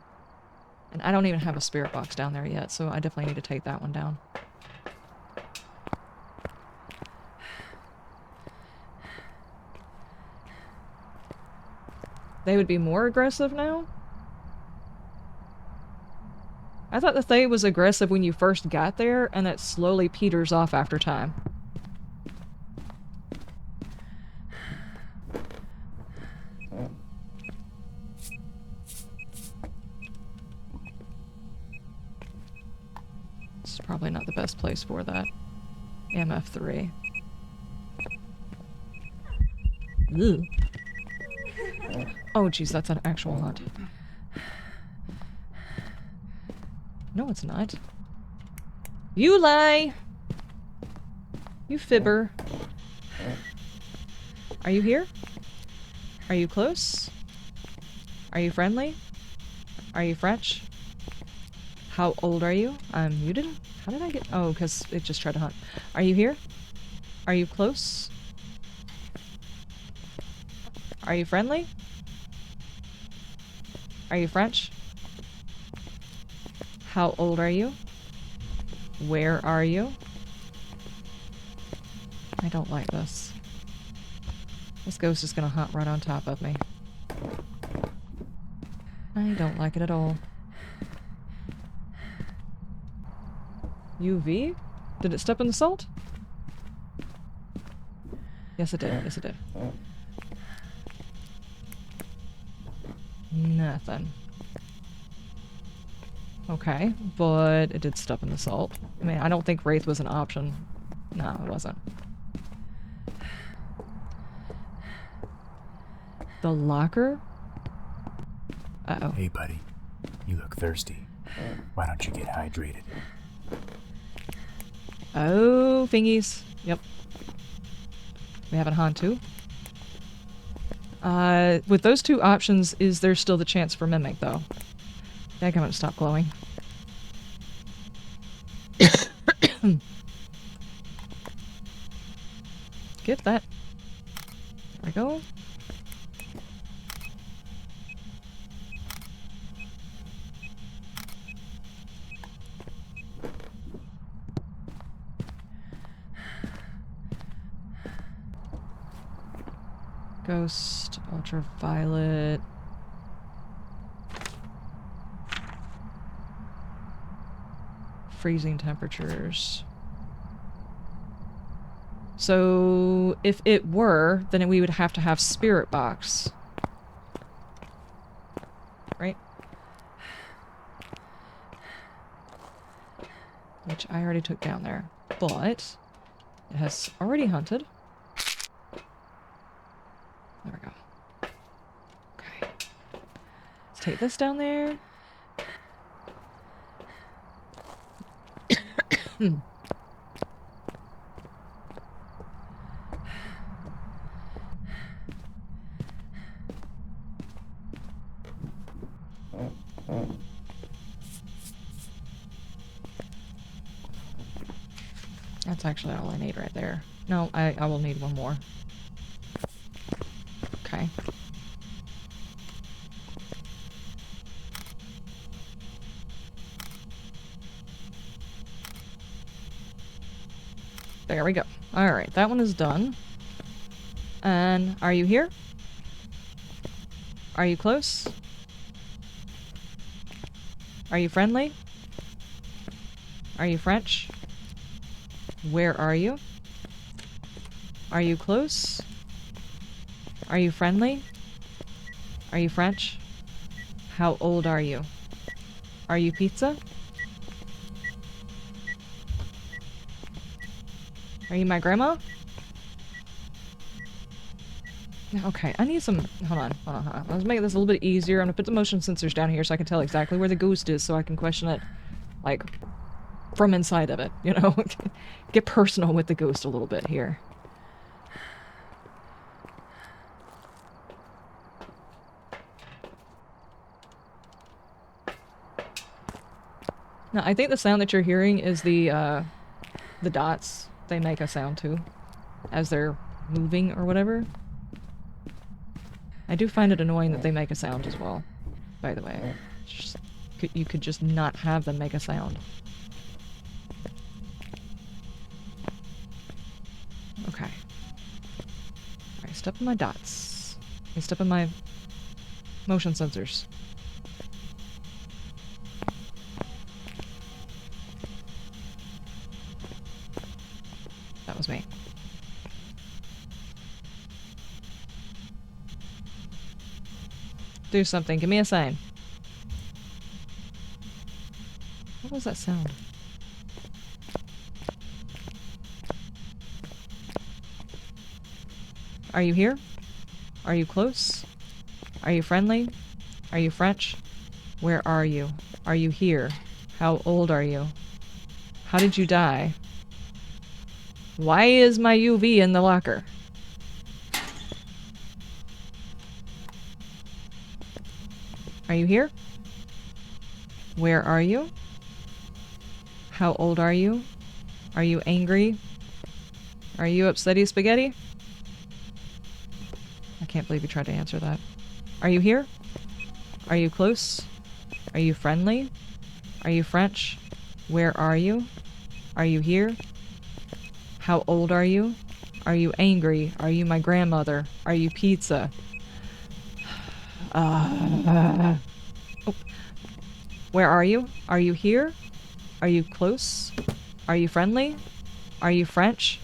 And I don't even have a spirit box down there yet, so I definitely need to take that one down. They would be more aggressive now? I thought the Thay was aggressive when you first got there, and it slowly peters off after time. This is probably not the best place for that. MF3. Ugh. Oh, jeez, that's an actual hunt. No, it's not. You lie! You fibber. Are you here? Are you close? Are you friendly? Are you French? How old are you? I'm muted? How did I get... Oh, because it just tried to hunt. Are you here? Are you close? Are you friendly? Are you French? How old are you? Where are you? I don't like this. This ghost is gonna hunt right on top of me. I don't like it at all. UV? Did it step in the salt? Yes, it did. Yes, it did. Nothing. Okay, but it did step in the salt. I mean, I don't think Wraith was an option. No, it wasn't. The locker? Uh-oh. Hey, buddy. You look thirsty. Why don't you get hydrated? Oh, fingies. Yep. We have it Han too. With those two options, is there still the chance for Mimic, though? I think I'm gonna stop glowing. Get that. There we go. Ghost, ultraviolet. Freezing temperatures. So, if it were, then we would have to have Spirit Box. Right? Which I already took down there. But, it has already hunted. There we go. Okay. Let's take this down there. That's actually all I need right there. No, I will need one more. Okay. There we go. Alright, that one is done. And are you here? Are you close? Are you friendly? Are you French? Where are you? Are you close? Are you friendly? Are you French? How old are you? Are you pizza? Are you my grandma? Okay, I need some... Hold on. Let's make this a little bit easier. I'm gonna put the motion sensors down here so I can tell exactly where the ghost is so I can question it, like, from inside of it, you know? Get personal with the ghost a little bit here. Now, I think the sound that you're hearing is the dots. They make a sound too, as they're moving or whatever. I do find it annoying that they make a sound as well, by the way. Just, you could just not have them make a sound. Okay. Alright, step in my dots. I step in my motion sensors. That was me. Do something. Give me a sign. What was that sound? Are you here? Are you close? Are you friendly? Are you French? Where are you? Are you here? How old are you? How did you die? Why is my UV in the locker? Are you here? Where are you? How old are you? Are you angry? Are you upsetty spaghetti? I can't believe you tried to answer that. Are you here? Are you close? Are you friendly? Are you French? Where are you? Are you here? How old are you? Are you angry? Are you my grandmother? Are you pizza? Oh. Where are you? Are you here? Are you close? Are you friendly? Are you French?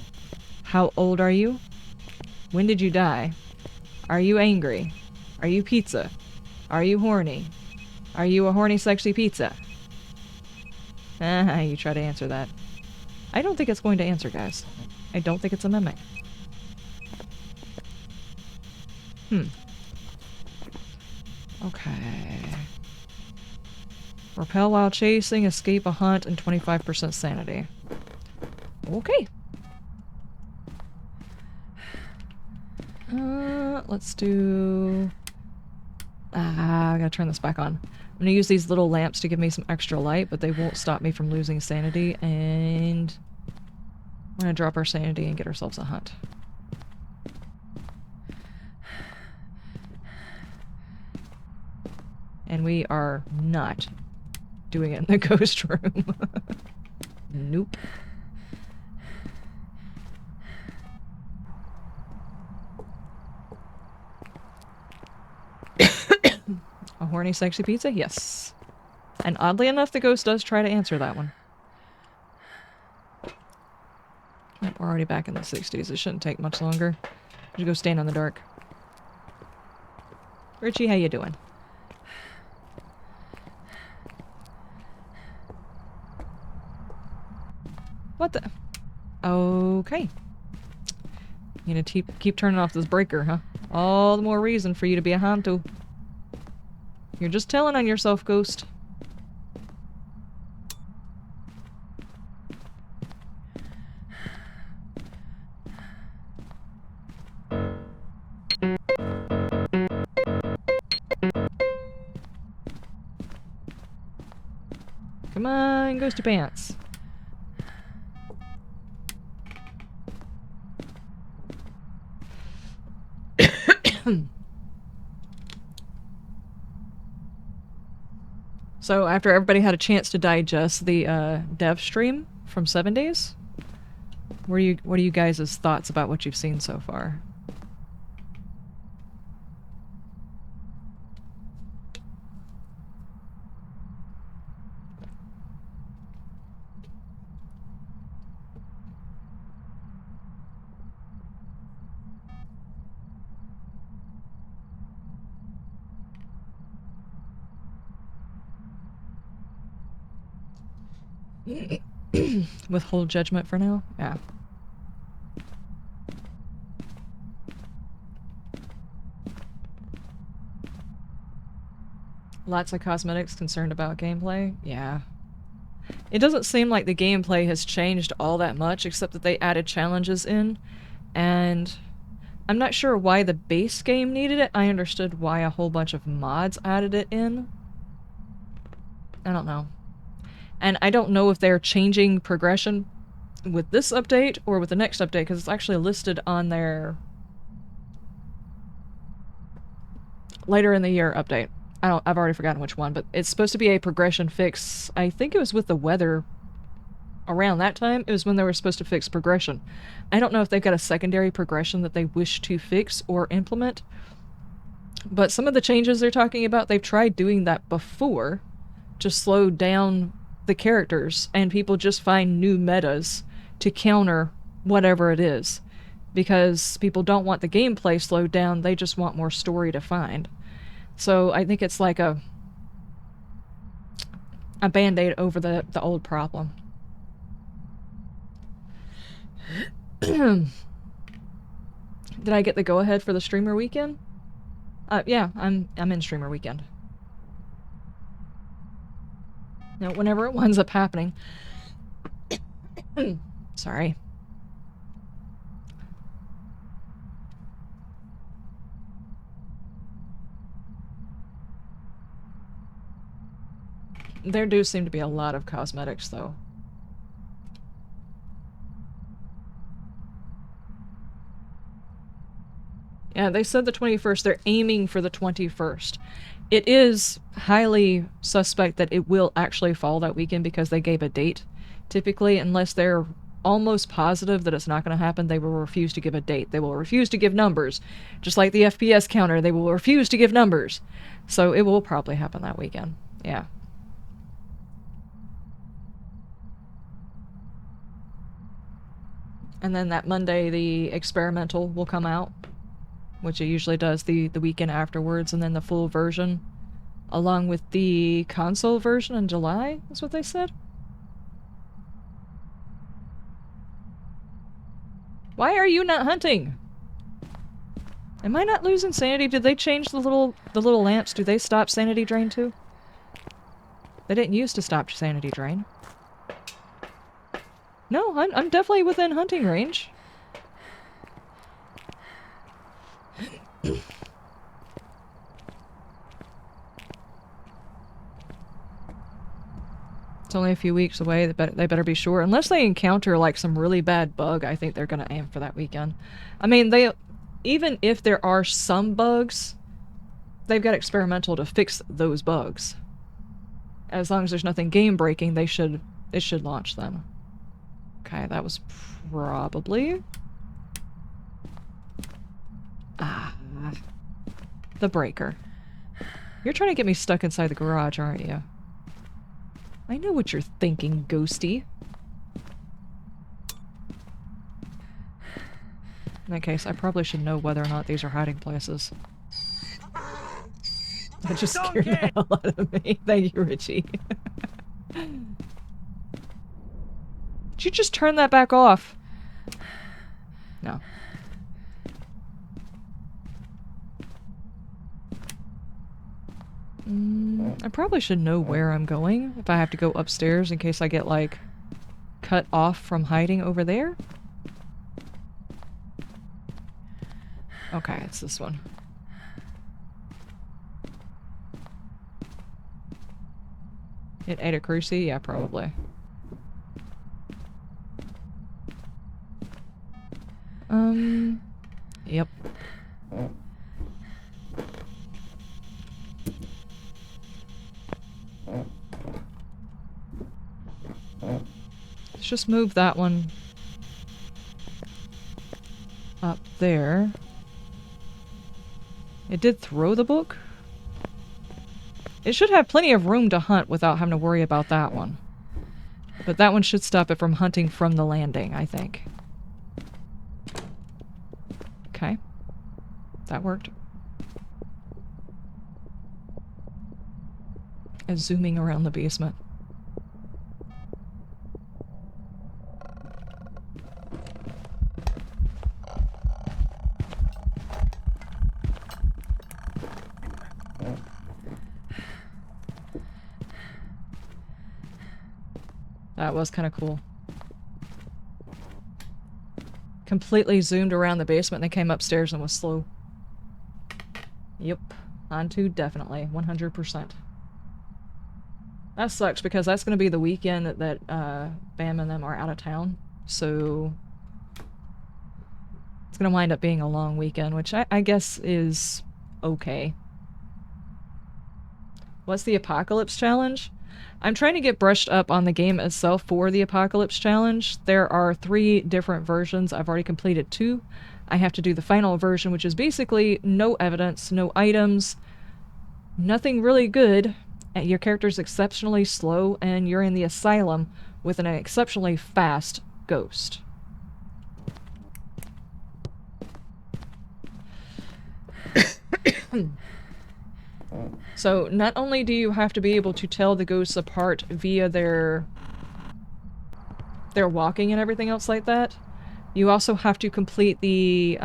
How old are you? When did you die? Are you angry? Are you pizza? Are you horny? Are you a horny, sexy pizza? You try to answer that. I don't think it's going to answer, guys. I don't think it's a mimic. Okay. Repel while chasing, escape a hunt, and 25% sanity. Okay. Let's do... I gotta turn this back on. I'm gonna use these little lamps to give me some extra light, but they won't stop me from losing sanity, and... we're gonna drop our sanity and get ourselves a hunt. And we are not doing it in the ghost room. Nope. A horny, sexy pizza? Yes. And oddly enough, the ghost does try to answer that one. Yep, we're already back in the 60s. It shouldn't take much longer. Just go stand in the dark. Richie, how you doing? What the? Okay. You gonna keep turning off this breaker, huh? All the more reason for you to be a Hantu. You're just telling on yourself, ghost. Come on, ghosty pants. So after everybody had a chance to digest the dev stream from 7 days, what are you guys' thoughts about what you've seen so far? Withhold judgment for now? Yeah. Lots of cosmetics concerned about gameplay? Yeah. It doesn't seem like the gameplay has changed all that much, except that they added challenges in, and I'm not sure why the base game needed it. I understood why a whole bunch of mods added it in. I don't know. And I don't know if they're changing progression with this update or with the next update, because it's actually listed on their later in the year update. I've already forgotten which one, but it's supposed to be a progression fix. I think it was with the weather around that time. It was when they were supposed to fix progression. I don't know if they've got a secondary progression that they wish to fix or implement, but some of the changes they're talking about, they've tried doing that before to slow down the characters, and people just find new metas to counter whatever it is, because people don't want the gameplay slowed down, they just want more story to find. So I think it's like a band-aid over the old problem. Did I get the go-ahead for the streamer weekend? Yeah, I'm in streamer weekend. Now, whenever it winds up happening. Sorry. There do seem to be a lot of cosmetics, though. Yeah, they said the 21st. They're aiming for the 21st. It is highly suspect that it will actually fall that weekend because they gave a date, typically, unless they're almost positive that it's not going to happen, they will refuse to give a date. They will refuse to give numbers. Just like the FPS counter, they will refuse to give numbers. So it will probably happen that weekend. Yeah. And then that Monday, the experimental will come out, which it usually does the weekend afterwards, and then the full version, along with the console version in July, is what they said. Why are you not hunting? Am I not losing sanity? Did they change the little lamps? Do they stop sanity drain too? They didn't used to stop sanity drain. No, I'm definitely within hunting range. It's only a few weeks away. They better be sure. Unless they encounter like some really bad bug, I think they're gonna aim for that weekend. I mean, even if there are some bugs, they've got experimental to fix those bugs. As long as there's nothing game breaking, it should launch then. Okay, that was probably the breaker. You're trying to get me stuck inside the garage, aren't you? I know what you're thinking, Ghosty. In that case, I probably should know whether or not these are hiding places. That just scared the hell out of me. Thank you, Richie. Did you just turn that back off? No. I probably should know where I'm going if I have to go upstairs in case I get, like, cut off from hiding over there. Okay, it's this one. It ate a crucie? Yeah, probably. Yep. Let's just move that one up there. It did throw the book? It should have plenty of room to hunt without having to worry about that one. But that one should stop it from hunting from the landing, I think. Okay. That worked. And zooming around the basement. That was kind of cool. Completely zoomed around the basement and then came upstairs and was slow. Yep. Onto definitely. 100%. That sucks because that's going to be the weekend that Bam and them are out of town. So it's going to wind up being a long weekend, which I guess is okay. What's the Apocalypse Challenge? I'm trying to get brushed up on the game itself for the Apocalypse Challenge. There are 3 different versions. I've already completed 2. I have to do the final version, which is basically no evidence, no items, nothing really good. Your character's exceptionally slow, and you're in the asylum with an exceptionally fast ghost. So, not only do you have to be able to tell the ghosts apart via their walking and everything else like that, you also have to complete the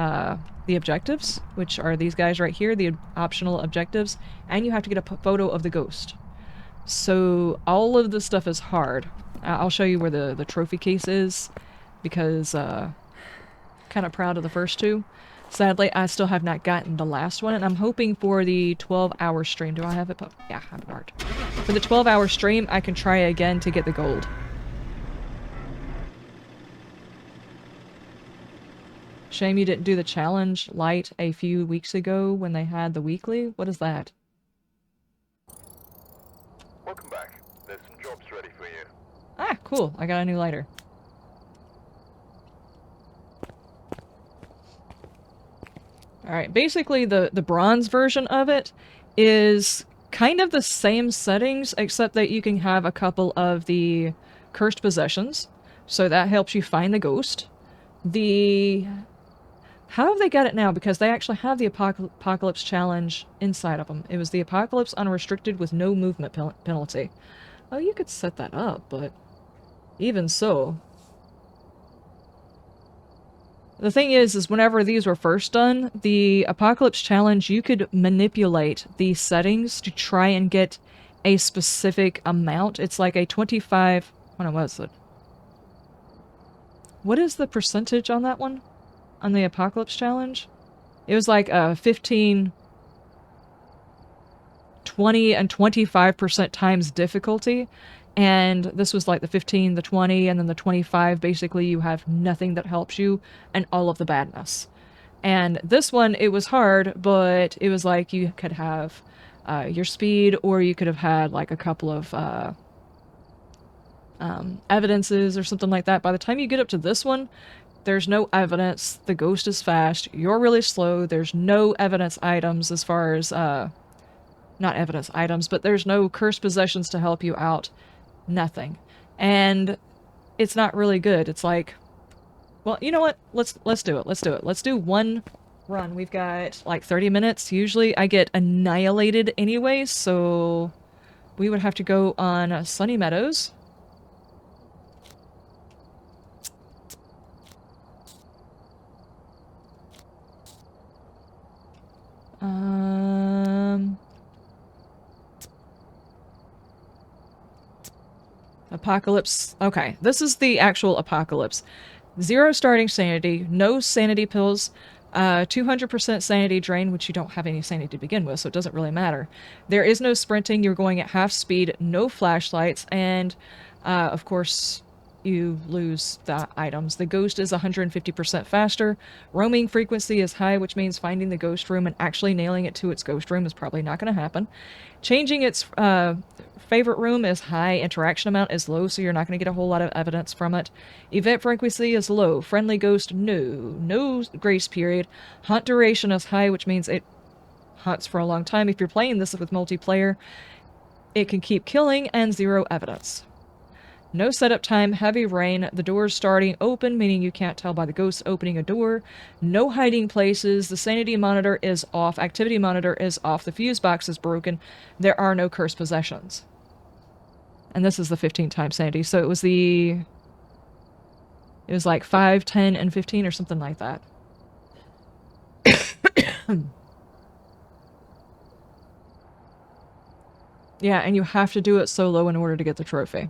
objectives, which are these guys right here, the optional objectives, and you have to get a photo of the ghost. So, all of this stuff is hard. I'll show you where the trophy case is, because kind of proud of the first 2. Sadly, I still have not gotten the last one, and I'm hoping for the 12-hour stream. Do I have it? Yeah, I have it marked. For the 12-hour stream, I can try again to get the gold. Shame you didn't do the challenge light a few weeks ago when they had the weekly. What is that? Welcome back. There's some jobs ready for you. Ah, cool. I got a new lighter. Alright, basically the bronze version of it is kind of the same settings, except that you can have a couple of the cursed possessions, so that helps you find the ghost. How have they got it now? Because they actually have the Apocalypse Challenge inside of them. It was the Apocalypse Unrestricted with no movement penalty. Oh, you could set that up, but even so. The thing is whenever these were first done, the Apocalypse Challenge, you could manipulate the settings to try and get a specific amount. It's like a 25... What was it? What is the percentage on that one? On the Apocalypse Challenge? It was like a 15, 20, and 25% times difficulty. And this was like the 15, the 20, and then the 25. Basically, you have nothing that helps you and all of the badness. And this one, it was hard, but it was like you could have your speed, or you could have had like a couple of evidences or something like that. By the time you get up to this one, there's no evidence. The ghost is fast. You're really slow. There's no evidence items as far as, not evidence items, but there's no cursed possessions to help you out. Nothing. And it's not really good. It's like, well, you know what? Let's do it. Let's do it. Let's do one run. We've got like 30 minutes. Usually I get annihilated anyway, so we would have to go on Sunny Meadows. Apocalypse. Okay, this is the actual apocalypse. 0 starting sanity, no sanity pills, 200% sanity drain, which you don't have any sanity to begin with, so it doesn't really matter. There is no sprinting, you're going at half speed, no flashlights, and of course you lose the items. The ghost is 150% faster. Roaming frequency is high, which means finding the ghost room and actually nailing it to its ghost room is probably not going to happen. Changing its favorite room is high. Interaction amount is low, so you're not going to get a whole lot of evidence from it. Event frequency is low. Friendly ghost, no. No grace period. Hunt duration is high, which means it hunts for a long time. If you're playing this with multiplayer, it can keep killing, and 0 evidence. No setup time, heavy rain, the doors starting open, meaning you can't tell by the ghost opening a door. No hiding places, the sanity monitor is off, activity monitor is off, the fuse box is broken, there are no cursed possessions. And this is the 15 times sanity, so it was like 5, 10, and 15 or something like that. Yeah, and you have to do it solo in order to get the trophy.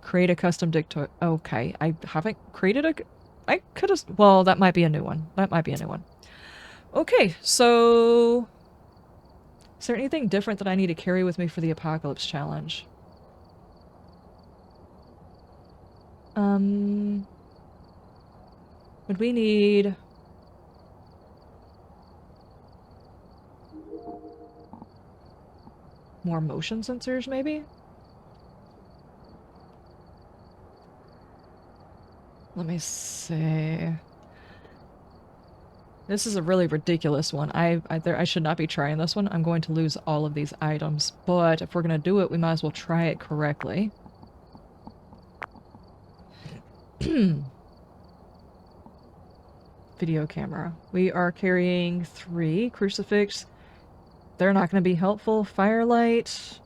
Create a custom dictator. Okay, I haven't created a... I could have... Well, that might be a new one. That might be a new one. Okay, so... Is there anything different that I need to carry with me for the Apocalypse Challenge? Would we need... more motion sensors, maybe? Let me see. This is a really ridiculous one. I should not be trying this one. I'm going to lose all of these items. But if we're going to do it, we might as well try it correctly. Video camera. We are carrying 3. Crucifix. They're not going to be helpful. Firelight.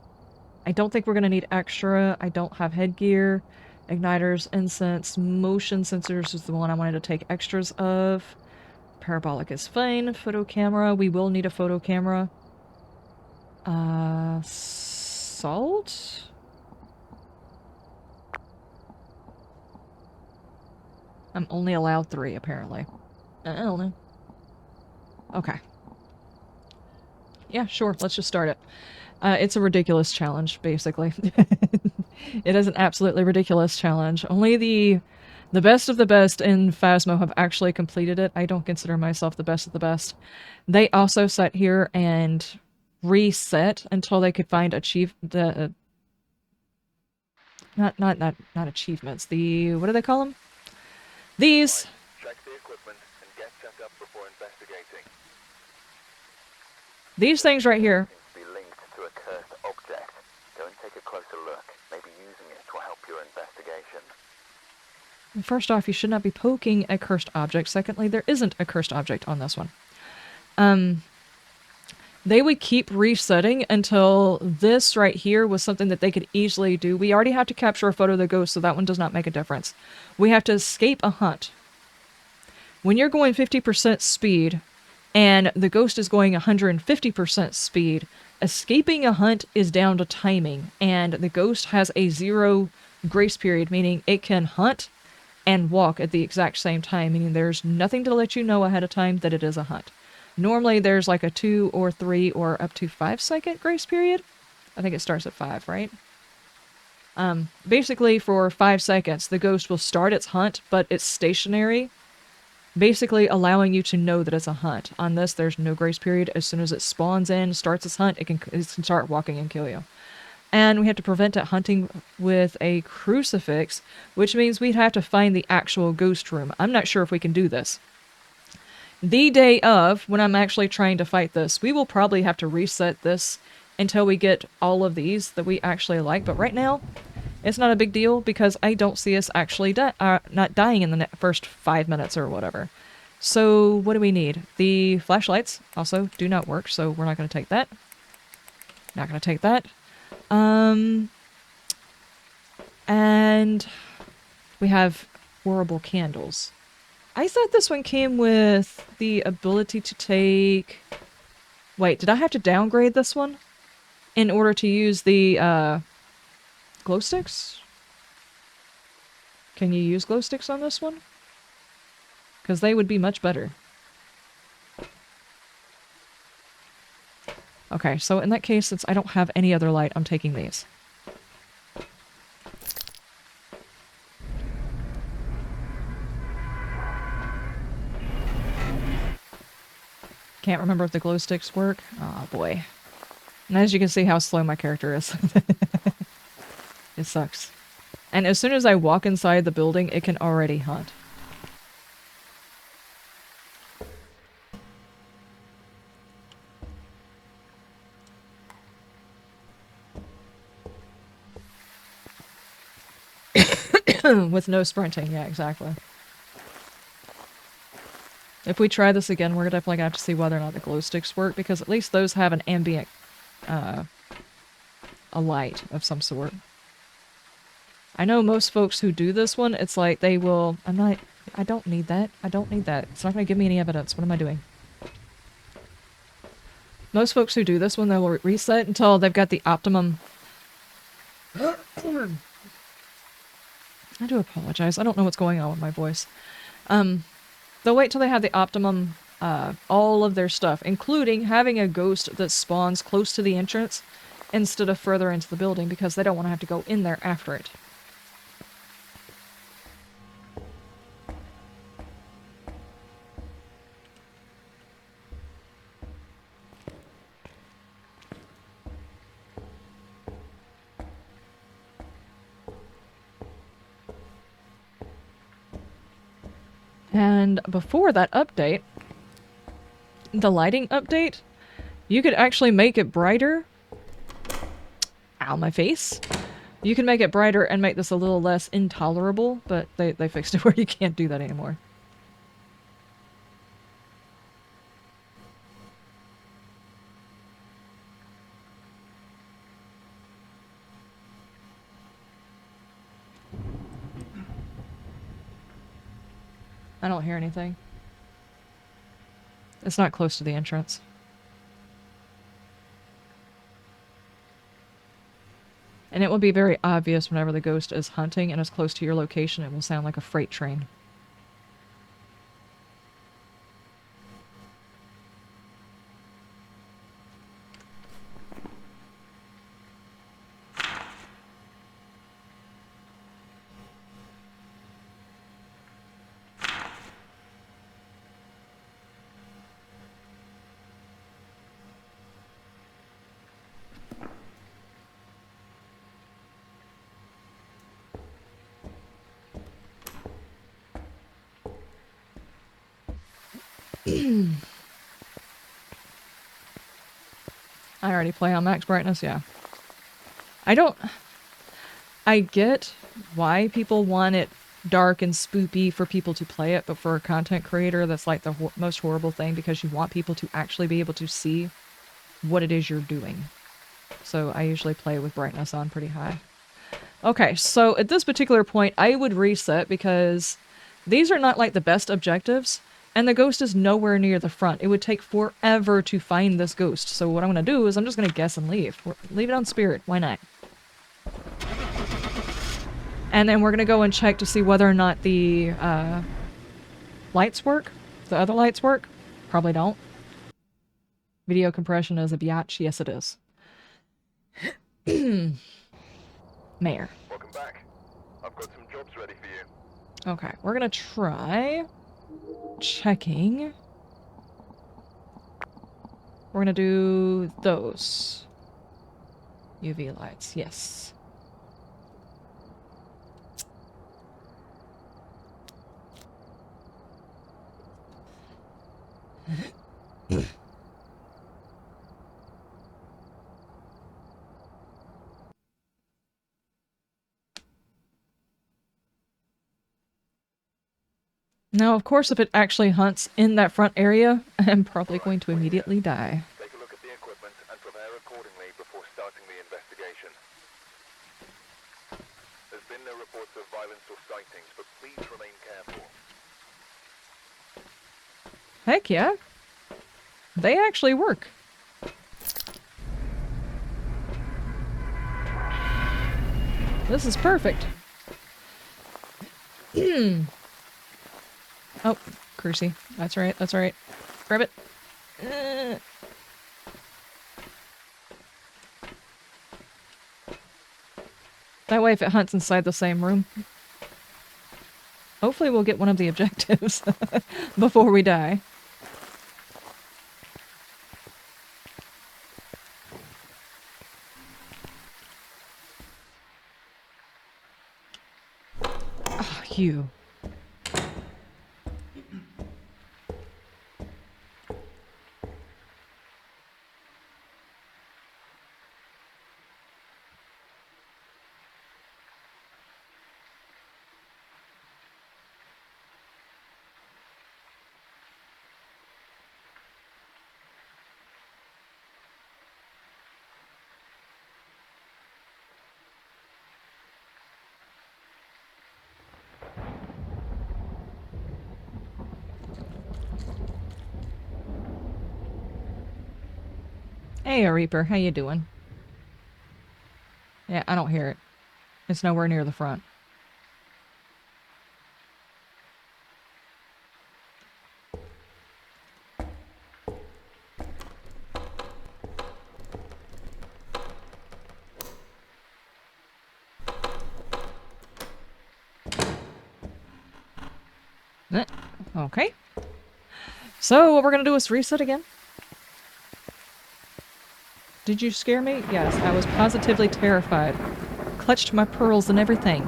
I don't think we're going to need extra. I don't have headgear. Igniters, incense, motion sensors is the one I wanted to take extras of. Parabolic is fine. Photo camera. We will need a photo camera. Salt? I'm only allowed 3, apparently. I don't know. Okay. Yeah, sure. Let's just start it. It's a ridiculous challenge, basically. It is an absolutely ridiculous challenge. Only the best of the best in Phasmo have actually completed it. I don't consider myself the best of the best. They also sat here and reset until they could find not achievements. The what do they call them? These. Check the equipment and These things right here. Seems to be linked to a cursed object. Go and take a closer look. Maybe using it will help your investigation. First off, you should not be poking a cursed object. Secondly, there isn't a cursed object on this one. They would keep resetting until this right here was something that they could easily do. We already have to capture a photo of the ghost, so that one does not make a difference. We have to escape a hunt. When you're going 50% speed and the ghost is going 150% speed, escaping a hunt is down to timing, and the ghost has a 0 grace period, meaning it can hunt and walk at the exact same time, meaning there's nothing to let you know ahead of time that it is a hunt. Normally there's like a 2 or 3 or up to 5-second grace period. I think it starts at 5, right? Basically for 5 seconds, the ghost will start its hunt, but it's stationary, basically allowing you to know that it's a hunt. On this, there's no grace period. As soon as it spawns in, starts its hunt, it can start walking and kill you. And we have to prevent it hunting with a crucifix, which means we'd have to find the actual ghost room. I'm not sure if we can do this. The day of, when I'm actually trying to fight this, we will probably have to reset this until we get all of these that we actually like. But right now, it's not a big deal because I don't see us actually not dying in the first 5 minutes or whatever. So what do we need? The flashlights also do not work, so we're not going to take that. Not going to take that. And we have horrible candles. I thought this one came with the ability to take... Wait, did I have to downgrade this one in order to use the glow sticks? Can you use glow sticks on this one? Because they would be much better. Okay, so in that case, since I don't have any other light, I'm taking these. Can't remember if the glow sticks work. Oh boy. And as you can see how slow my character is. It sucks. And as soon as I walk inside the building, it can already hunt. With no sprinting, yeah, exactly. If we try this again, we're definitely gonna have to see whether or not the glow sticks work, because at least those have an ambient, a light of some sort. I know most folks who do this one, it's like they will... I don't need that. I don't need that. It's not gonna give me any evidence. What am I doing? Most folks who do this one, they will reset until they've got the optimum... I do apologize. I don't know what's going on with my voice. They'll wait till they have the optimum, all of their stuff, including having a ghost that spawns close to the entrance instead of further into the building, because they don't want to have to go in there after it. And before that update, the lighting update, you could actually make it brighter. Ow, my face. You can make it brighter and make this a little less intolerable, but they fixed it where you can't do that anymore. I don't hear anything. It's not close to the entrance. And it will be very obvious whenever the ghost is hunting and is close to your location. It will sound like a freight train. I already play on max brightness, yeah. I get why people want it dark and spoopy for people to play it, but for a content creator, that's like the most horrible thing because you want people to actually be able to see what it is you're doing. So I usually play with brightness on pretty high. Okay, so at this particular point, I would reset because these are not like the best objectives, and the ghost is nowhere near the front. It would take forever to find this ghost. So what I'm going to do is I'm just going to guess and leave. Leave it on spirit. Why not? And then we're going to go and check to see whether or not the lights work. The other lights work. Probably don't. Video compression is a biatch. Yes, it is. Mayor. Welcome back. I've got some jobs ready for you. Okay, we're going to try checking. We're going to do those. UV lights. Yes. Now, of course, if it actually hunts in that front area, I'm probably going to immediately die. Take a look at the equipment and prepare accordingly before starting the investigation. There's been no reports of violence or sightings, but please remain careful. Heck yeah. They actually work. This is perfect. Oh, Crucy. That's right, that's right. Grab it. That way if it hunts inside the same room. Hopefully we'll get one of the objectives before we die. Oh, you. Hey, Reaper, how you doing? Yeah, I don't hear it. It's nowhere near the front. Okay. So, what we're gonna do is reset again. Did you scare me? Yes, I was positively terrified. Clutched my pearls and everything.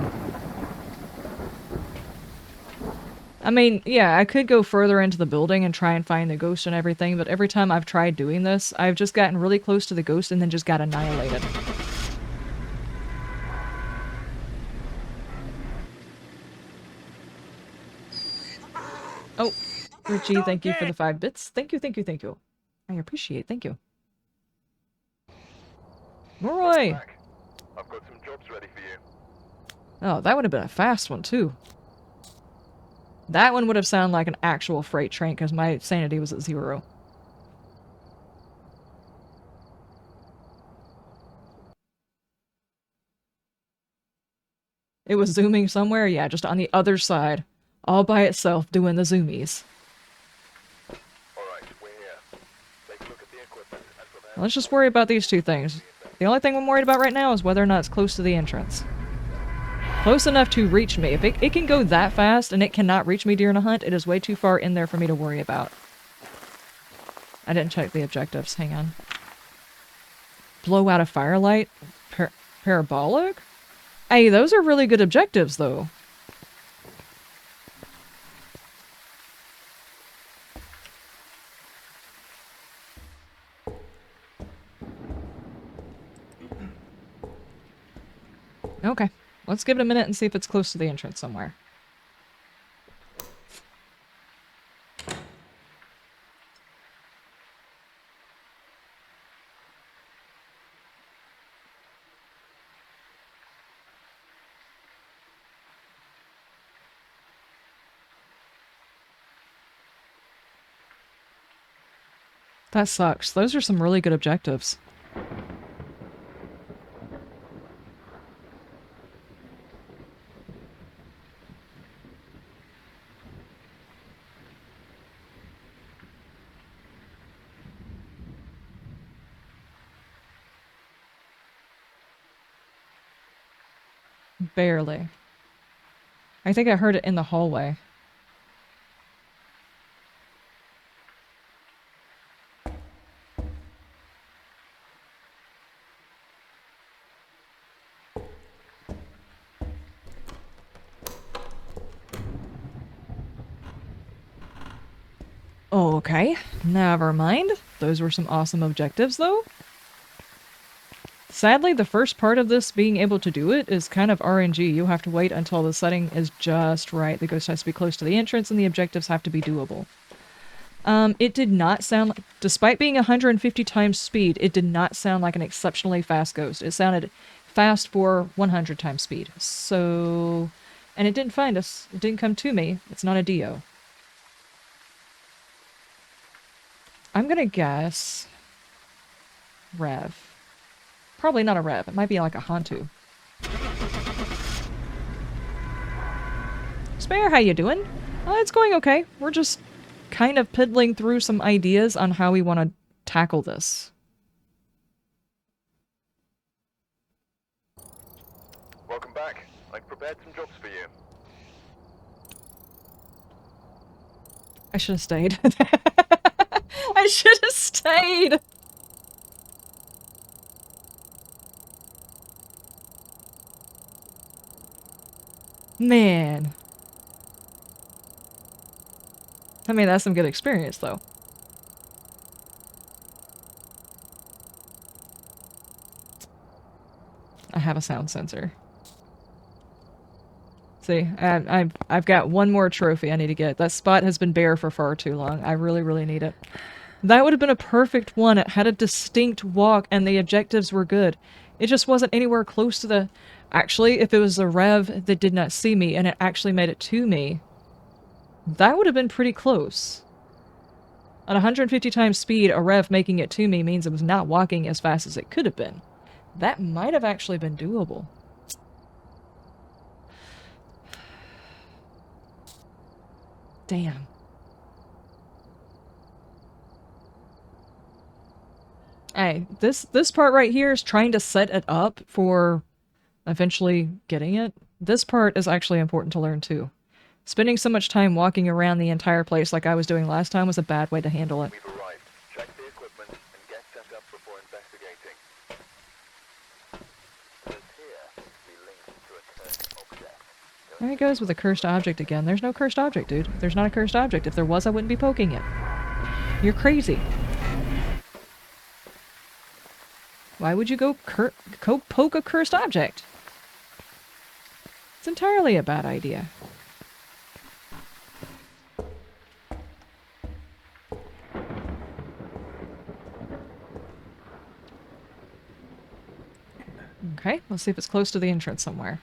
I mean, yeah, I could go further into the building and try and find the ghost and everything, but every time I've tried doing this, I've just gotten really close to the ghost and then just got annihilated. Oh, Richie, thank you for the 5 bits. Thank you, thank you, thank you. I appreciate, thank you. Roy! I've got some jobs ready for you. Oh, that would have been a fast one, too. That one would have sounded like an actual freight train, because my sanity was at 0. It was zooming somewhere? Yeah, just on the other side. All by itself, doing the zoomies. Alright, we're here. Take a look at the equipment and prepare. Let's just worry about these two things. The only thing I'm worried about right now is whether or not it's close to the entrance. Close enough to reach me. If it can go that fast and it cannot reach me during a hunt, it is way too far in there for me to worry about. I didn't check the objectives. Hang on. Blow out a firelight? Parabolic? Hey, those are really good objectives, though. Okay. Let's give it a minute and see if it's close to the entrance somewhere. That sucks. Those are some really good objectives. Barely. I think I heard it in the hallway. Okay, never mind. Those were some awesome objectives, though. Sadly, the first part of this being able to do it is kind of RNG. You have to wait until the setting is just right. The ghost has to be close to the entrance and the objectives have to be doable. It did not sound like, despite being 150 times speed, it did not sound like an exceptionally fast ghost. It sounded fast for 100 times speed. So, and it didn't find us. It didn't come to me. It's not a Dio. I'm gonna guess Rev. Probably not a Rev. It might be like a Hantu. Spare, how you doing? It's going okay. We're just kind of piddling through some ideas on how we want to tackle this. Welcome back. I've prepared some jobs for you. I should have stayed. I should have stayed! Man. I mean, that's some good experience, though. I have a sound sensor. See, I've got one more trophy I need to get. That spot has been bare for far too long. I really, really need it. That would have been a perfect one. It had a distinct walk and the objectives were good. It just wasn't anywhere close to the... Actually, if it was a Rev that did not see me and it actually made it to me, that would have been pretty close. At 150 times speed, a Rev making it to me means it was not walking as fast as it could have been. That might have actually been doable. Damn. Hey, this part right here is trying to set it up for eventually getting it. This part is actually important to learn too. Spending so much time walking around the entire place like I was doing last time was a bad way to handle it. We've arrived. Check the equipment and get set up before investigating. Says here, be linked to a cursed object. There he goes with a cursed object again. There's no cursed object, dude. There's not a cursed object. If there was, I wouldn't be poking it. You're crazy. Why would you go poke a cursed object? It's entirely a bad idea. Okay, let's see if it's close to the entrance somewhere.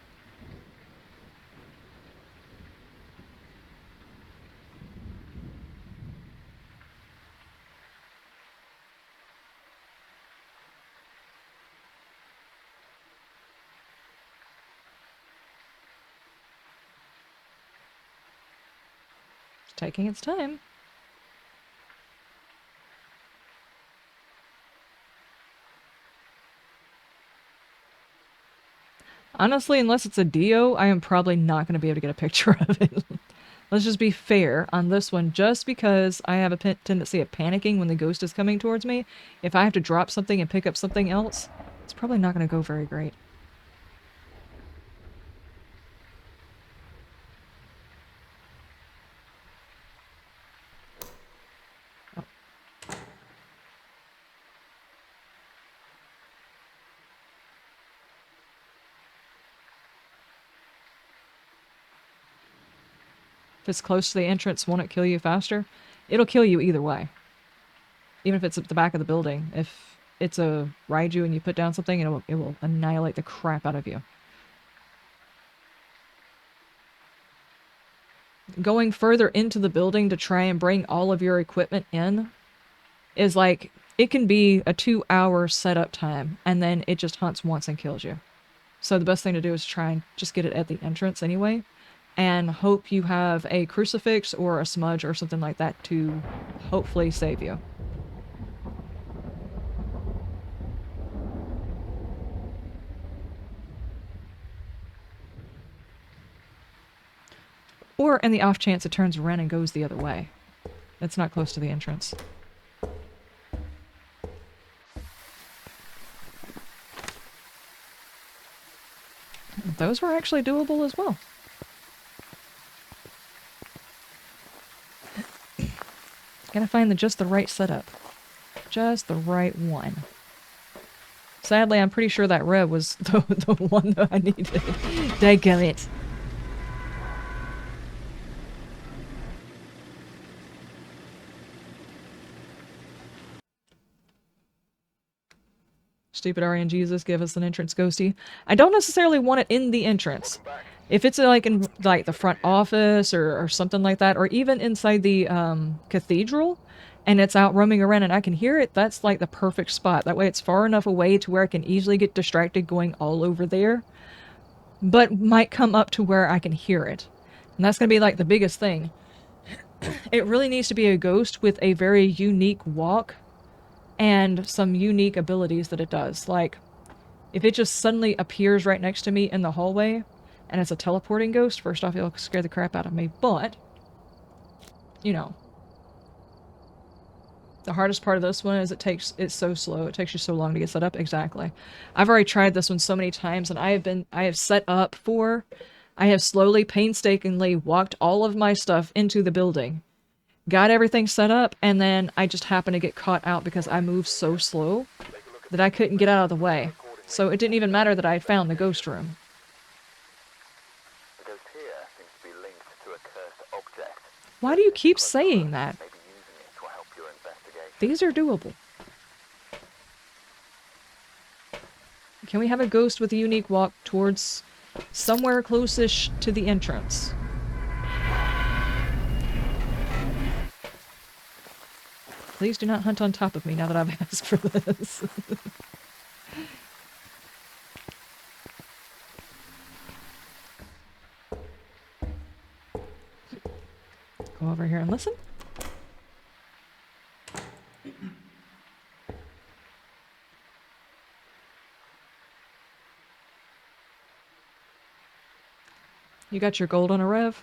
It's taking its time. Honestly, unless it's a Dio, I am probably not going to be able to get a picture of it. Let's just be fair on this one, just because I have a tendency of panicking when the ghost is coming towards me. If I have to drop something and pick up something else, it's probably not going to go very great. Oh. If it's close to the entrance, won't it kill you faster? It'll kill you either way. Even if it's at the back of the building. If it's a Raiju and you put down something, it will annihilate the crap out of you. Going further into the building to try and bring all of your equipment in is like, it can be a 2-hour setup time, and then it just hunts once and kills you. So the best thing to do is try and just get it at the entrance anyway, and hope you have a crucifix or a smudge or something like that to hopefully save you. Or in the off chance it turns around and goes the other way. It's not close to the entrance. Those were actually doable as well. Gotta find just the right setup. Just the right one. Sadly, I'm pretty sure that red was the one that I needed. Dadgummit. Stupid RNGesus, give us an entrance ghosty. I don't necessarily want it in the entrance. If it's like in like the front office or something like that, or even inside the cathedral, and it's out roaming around and I can hear it, that's like the perfect spot. That way it's far enough away to where I can easily get distracted going all over there, but might come up to where I can hear it. And that's going to be like the biggest thing. It really needs to be a ghost with a very unique walk and some unique abilities that it does. Like, if it just suddenly appears right next to me in the hallway, and it's a teleporting ghost, first off, it'll scare the crap out of me, but, you know. The hardest part of this one is it's so slow. It takes you so long to get set up. Exactly. I've already tried this one so many times, and I have set up for, I have slowly, painstakingly walked all of my stuff into the building. Got everything set up, and then I just happened to get caught out because I moved so slow that I couldn't get out of the way. So it didn't even matter that I had found the ghost room. The ghost here seems to be linked to a cursed object. Why do you keep saying that? Maybe using it will help your investigation. These are doable. Can we have a ghost with a unique walk towards somewhere close-ish to the entrance? Please do not hunt on top of me now that I've asked for this. Go over here and listen. You got your gold on a rev?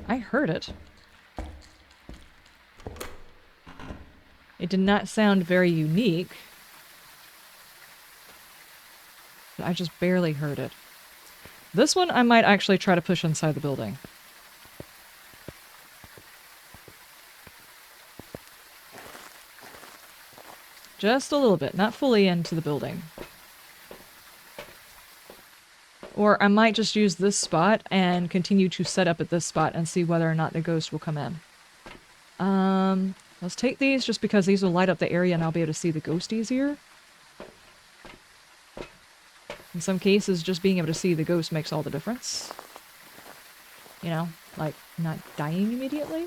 I heard it. It did not sound very unique. But I just barely heard it. This one I might actually try to push inside the building. Just a little bit, not fully into the building. Or I might just use this spot and continue to set up at this spot and see whether or not the ghost will come in. Let's take these just because these will light up the area and I'll be able to see the ghost easier. In some cases, just being able to see the ghost makes all the difference. You know, like not dying immediately.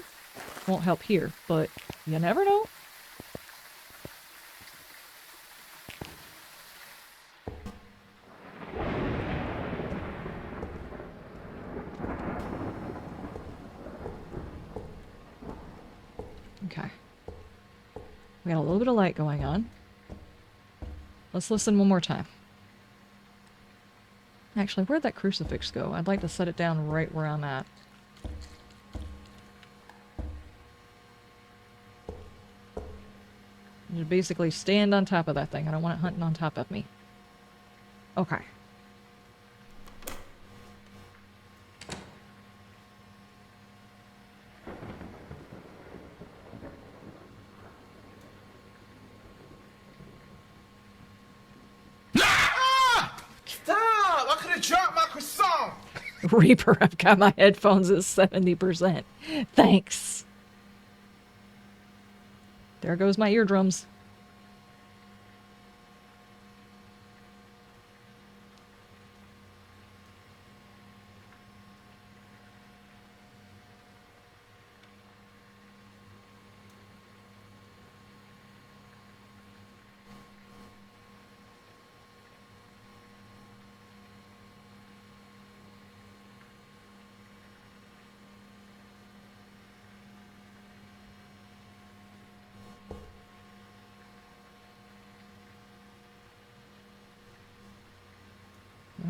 Won't help here, but you never know. We got a little bit of light going on. Let's listen one more time. Actually, where'd that crucifix go? I'd like to set it down right where I'm at. Just basically stand on top of that thing. I don't want it hunting on top of me. Okay. Stop! I could have dropped my croissant! Reaper, I've got my headphones at 70%. Thanks. There goes my eardrums.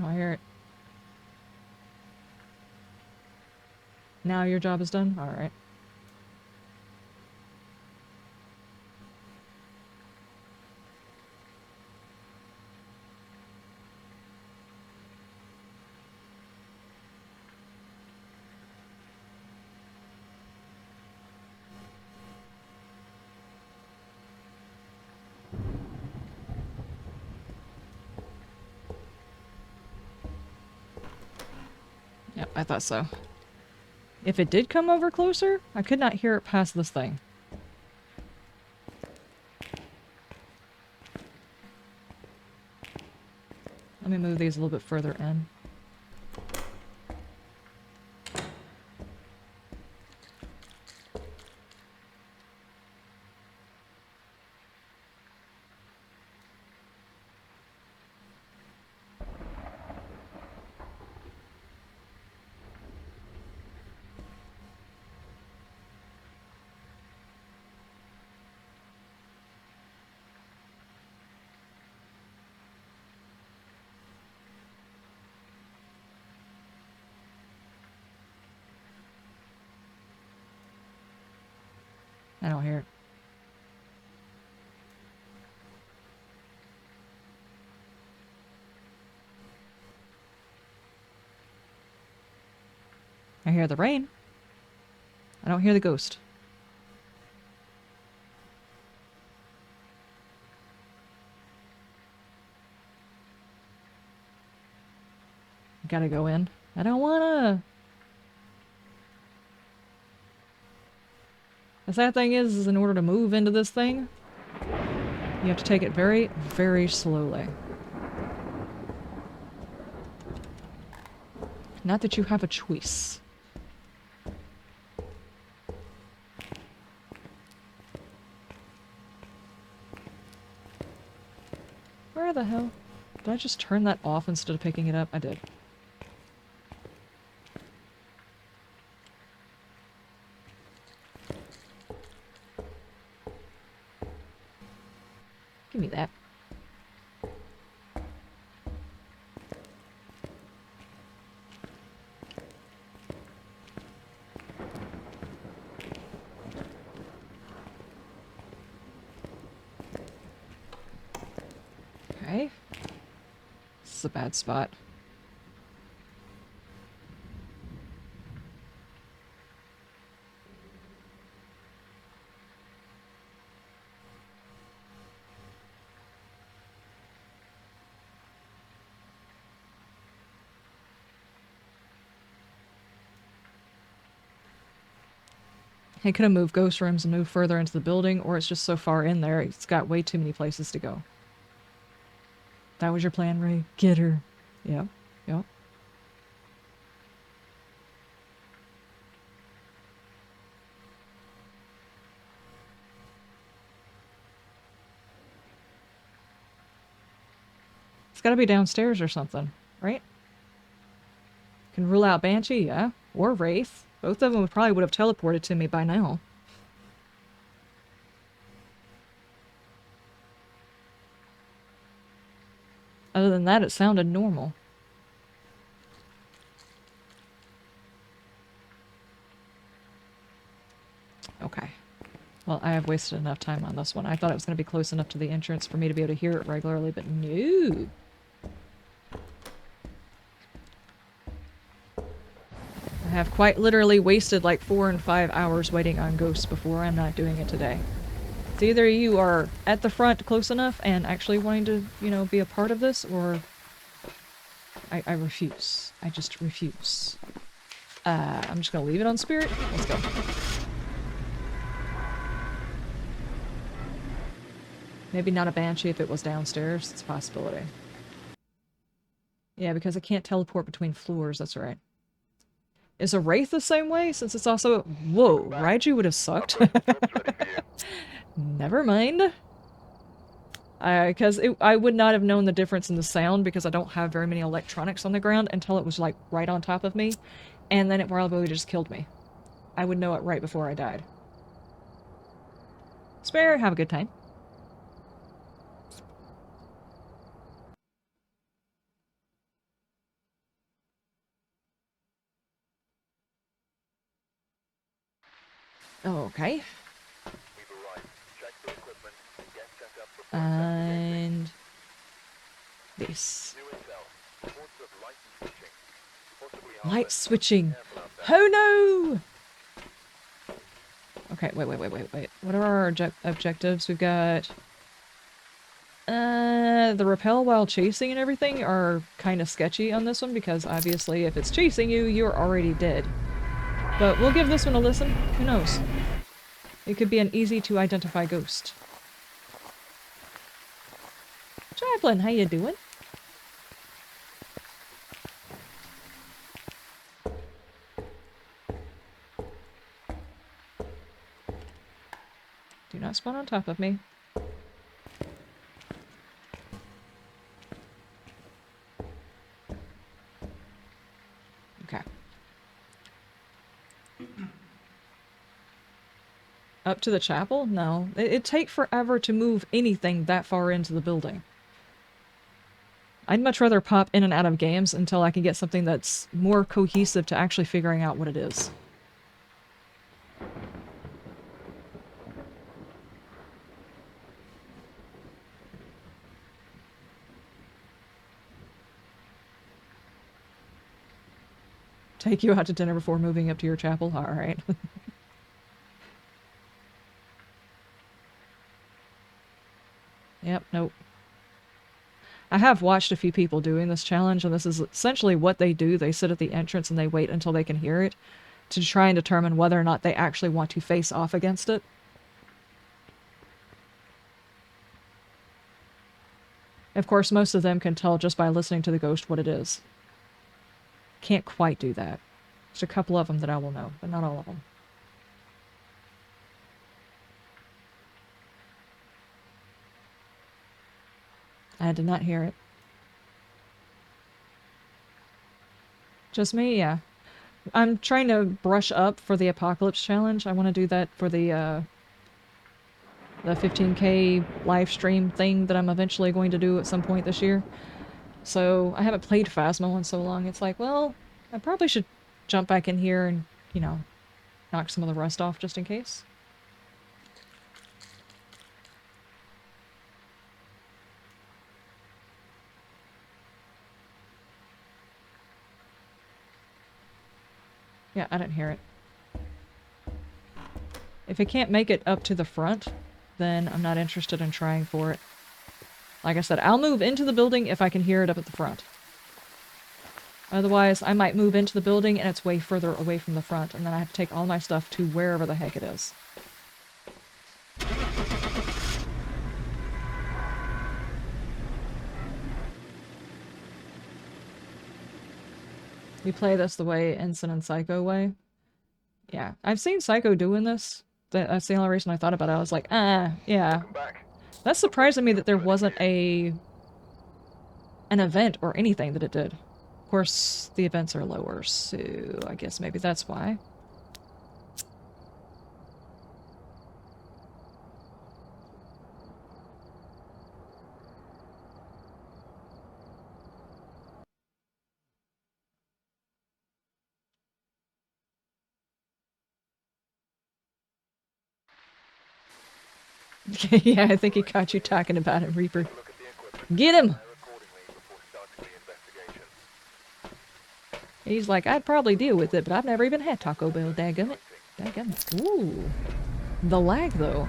Oh, I hear it. Now your job is done? Alright. Yep, I thought so. If it did come over closer, I could not hear it past this thing. Let me move these a little bit further in. I don't hear it. I hear the rain. I don't hear the ghost. Gotta go in. I don't wanna. The sad thing is in order to move into this thing, you have to take it very, very slowly. Not that you have a choice. Where the hell? Did I just turn that off instead of picking it up? I did. Give me that. Okay. This is a bad spot. He could have moved ghost rooms and moved further into the building, or it's just so far in there, it's got way too many places to go. That was your plan, Ray? Get her. Yep. Yep. It's gotta be downstairs or something, right? Can rule out Banshee, yeah. Or Wraith. Both of them probably would have teleported to me by now. Other than that, it sounded normal. Okay. Well, I have wasted enough time on this one. I thought it was going to be close enough to the entrance for me to be able to hear it regularly, but no. I have quite literally wasted like 4 and 5 hours waiting on ghosts before. I'm not doing it today. It's either you are at the front close enough and actually wanting to, you know, be a part of this, or I refuse. I just refuse. I'm just gonna leave it on spirit. Let's go. Maybe not a banshee if it was downstairs. It's a possibility. Yeah, because I can't teleport between floors. That's right. Is a wraith the same way? Since it's also... Whoa, Raiju would have sucked. Never mind. Because I would not have known the difference in the sound because I don't have very many electronics on the ground until it was like right on top of me. And then it probably just killed me. I would know it right before I died. Spare, have a good time. Okay. And this. Light switching. Oh no! Okay, wait. What are our objectives? We've got... the repel while chasing and everything are kind of sketchy on this one because obviously if it's chasing you, you're already dead. But we'll give this one a listen. Who knows? It could be an easy to identify ghost. Chaplain, how you doing? Do not spawn on top of me. Okay. Up to the chapel? No. It'd take forever to move anything that far into the building. I'd much rather pop in and out of games until I can get something that's more cohesive to actually figuring out what it is. Take you out to dinner before moving up to your chapel? Alright. Yep, nope. I have watched a few people doing this challenge, and this is essentially what they do. They sit at the entrance and they wait until they can hear it to try and determine whether or not they actually want to face off against it. Of course, most of them can tell just by listening to the ghost what it is. Can't quite do that. There's a couple of them that I will know, but not all of them. I did not hear it. Just me? Yeah. I'm trying to brush up for the Apocalypse Challenge. I want to do that for the 15K live stream thing that I'm eventually going to do at some point this year. So, I haven't played Phasmo in so long. It's like, well, I probably should jump back in here and, you know, knock some of the rust off just in case. Yeah, I didn't hear it. If it can't make it up to the front, then I'm not interested in trying for it. Like I said, I'll move into the building if I can hear it up at the front. Otherwise, I might move into the building and it's way further away from the front, and then I have to take all my stuff to wherever the heck it is. You play this the way Ensign and Psycho way? Yeah. I've seen Psycho doing this. That's the only reason I thought about it. I was like, yeah. That's surprising me that there wasn't an event or anything that it did. Of course, the events are lower, so I guess maybe that's why. Yeah, I think he caught you talking about it, Reaper. Get him! He's like, I'd probably deal with it, but I've never even had Taco Bell. Dadgummit. Dadgummit. Ooh. The lag, though.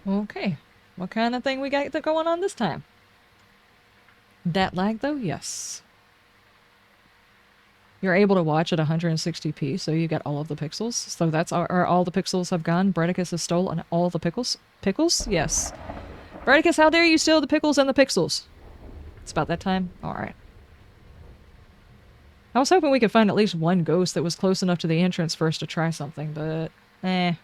Okay. What kind of thing we got going on this time? That lag, though? Yes. You're able to watch at 160p, so you get all of the pixels. So that's all the pixels have gone. Bredicus has stolen all the pickles. Pickles? Yes. Bredicus, how dare you steal the pickles and the pixels? It's about that time? Alright. I was hoping we could find at least one ghost that was close enough to the entrance for us to try something, but... eh.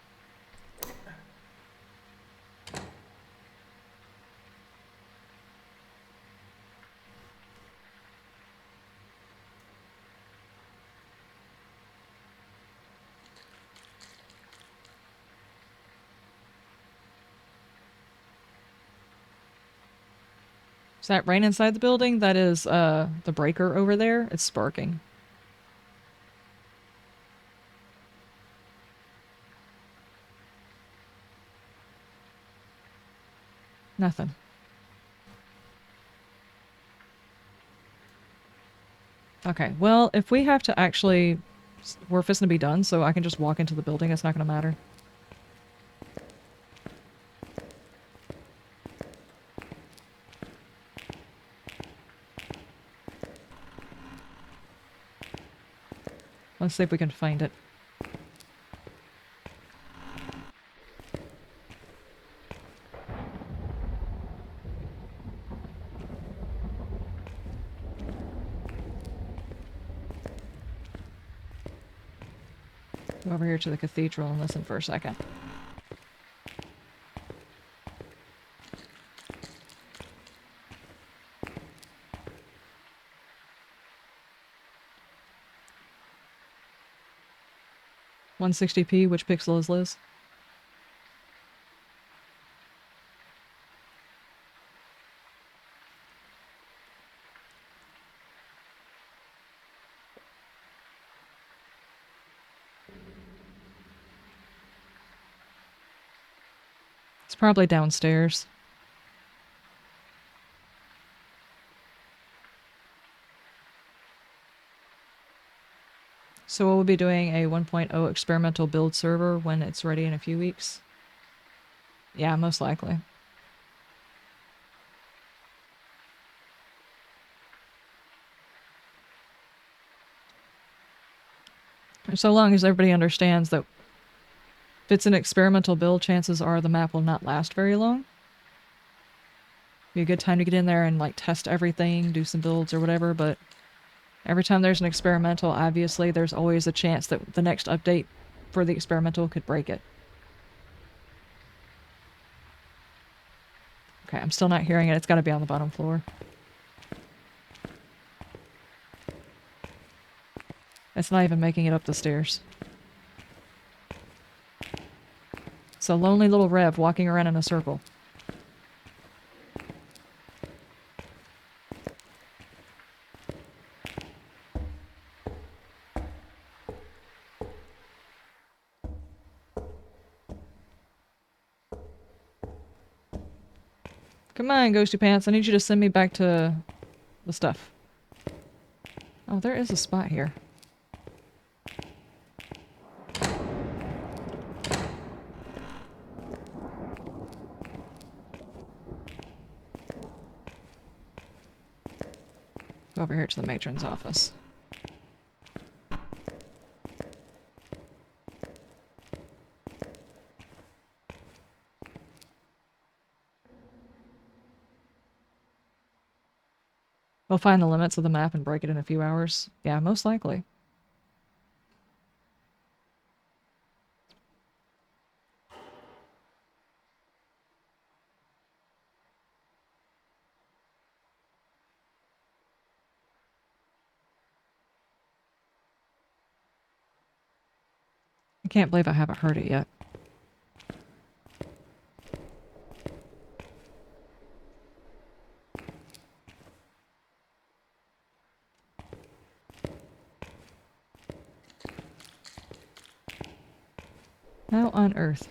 Is that rain inside the building? That is, the breaker over there. It's sparking. Nothing. Okay, well, if we have to actually... we're fixing to be done, so I can just walk into the building. It's not gonna matter. Let's see if we can find it. Go over here to the cathedral and listen for a second. (160p), which pixel is Liz? It's probably downstairs. So we'll be doing a 1.0 experimental build server when it's ready in a few weeks. Yeah, most likely. So long as everybody understands that if it's an experimental build, chances are the map will not last very long. Be a good time to get in there and like test everything, do some builds or whatever, but every time there's an experimental, obviously there's always a chance that the next update for the experimental could break it. Okay, I'm still not hearing it. It's got to be on the bottom floor. It's not even making it up the stairs. It's a lonely little Rev walking around in a circle. Come on, Ghosty Pants. I need you to send me back to the stuff. Oh, there is a spot here. Go over here to the matron's office. We'll find the limits of the map and break it in a few hours. Yeah, most likely. I can't believe I haven't heard it yet. How on earth?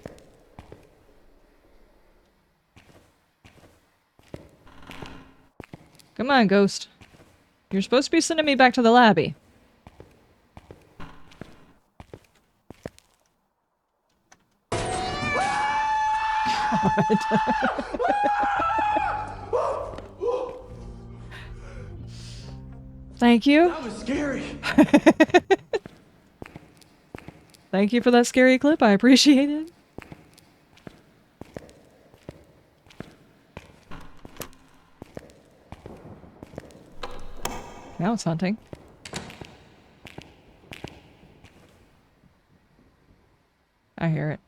Come on, ghost. You're supposed to be sending me back to the lobby. Thank you. That was scary. Thank you for that scary clip. I appreciate it. Now it's hunting. I hear it.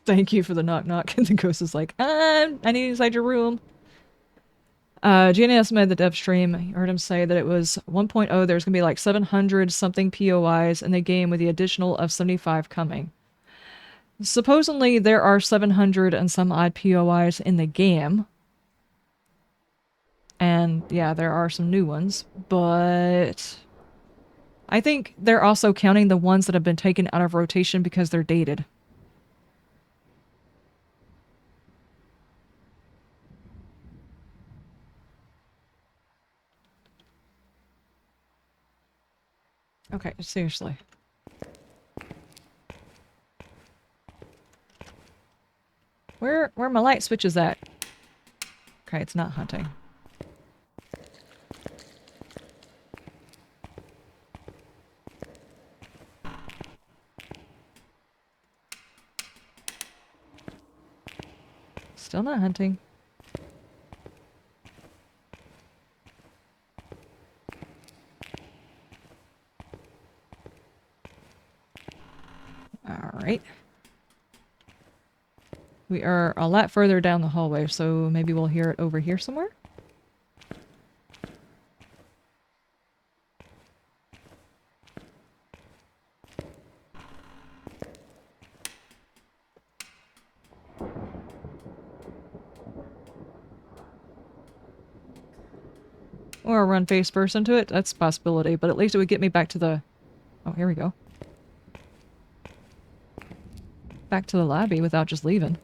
Thank you for the knock knock. And the ghost is like, I need inside your room. GNS made the dev stream. I heard him say that it was 1.0. There's going to be like 700 something POIs in the game with the additional of 75 coming. Supposedly there are 700 and some odd POIs in the game. And yeah, there are some new ones, but I think they're also counting the ones that have been taken out of rotation because they're dated. Okay, seriously. Where are my light switches at? Okay, it's not hunting. Still not hunting. Alright. We are a lot further down the hallway, so maybe we'll hear it over here somewhere? Or run face first into it? That's a possibility, but at least it would get me back to the... Oh, here we go. Back to the lobby without just leaving.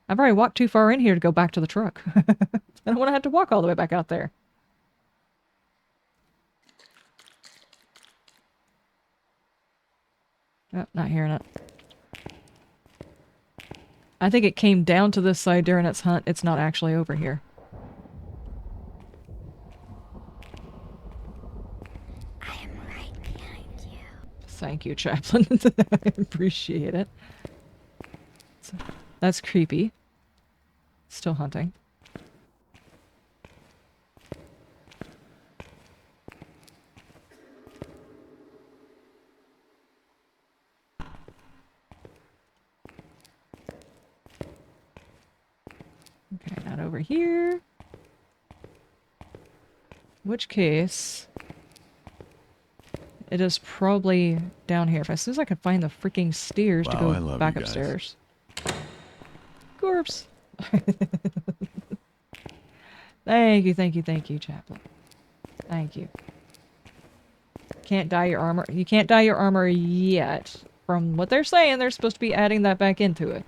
I've already walked too far in here to go back to the truck. I don't want to have to walk all the way back out there. Oh, not hearing it. I think it came down to this side during its hunt. It's not actually over here. I am right behind you. Thank you, Chaplain. I appreciate it. That's creepy. Still hunting. Okay, not over here. In which case, it is probably down here. If as soon as I can find the freaking stairs to Wow, I go love back you guys. upstairs. Corpse. Thank you, Chaplain. Thank you. Can't dye your armor. You can't dye your armor yet. From what they're saying, they're supposed to be adding that back into it.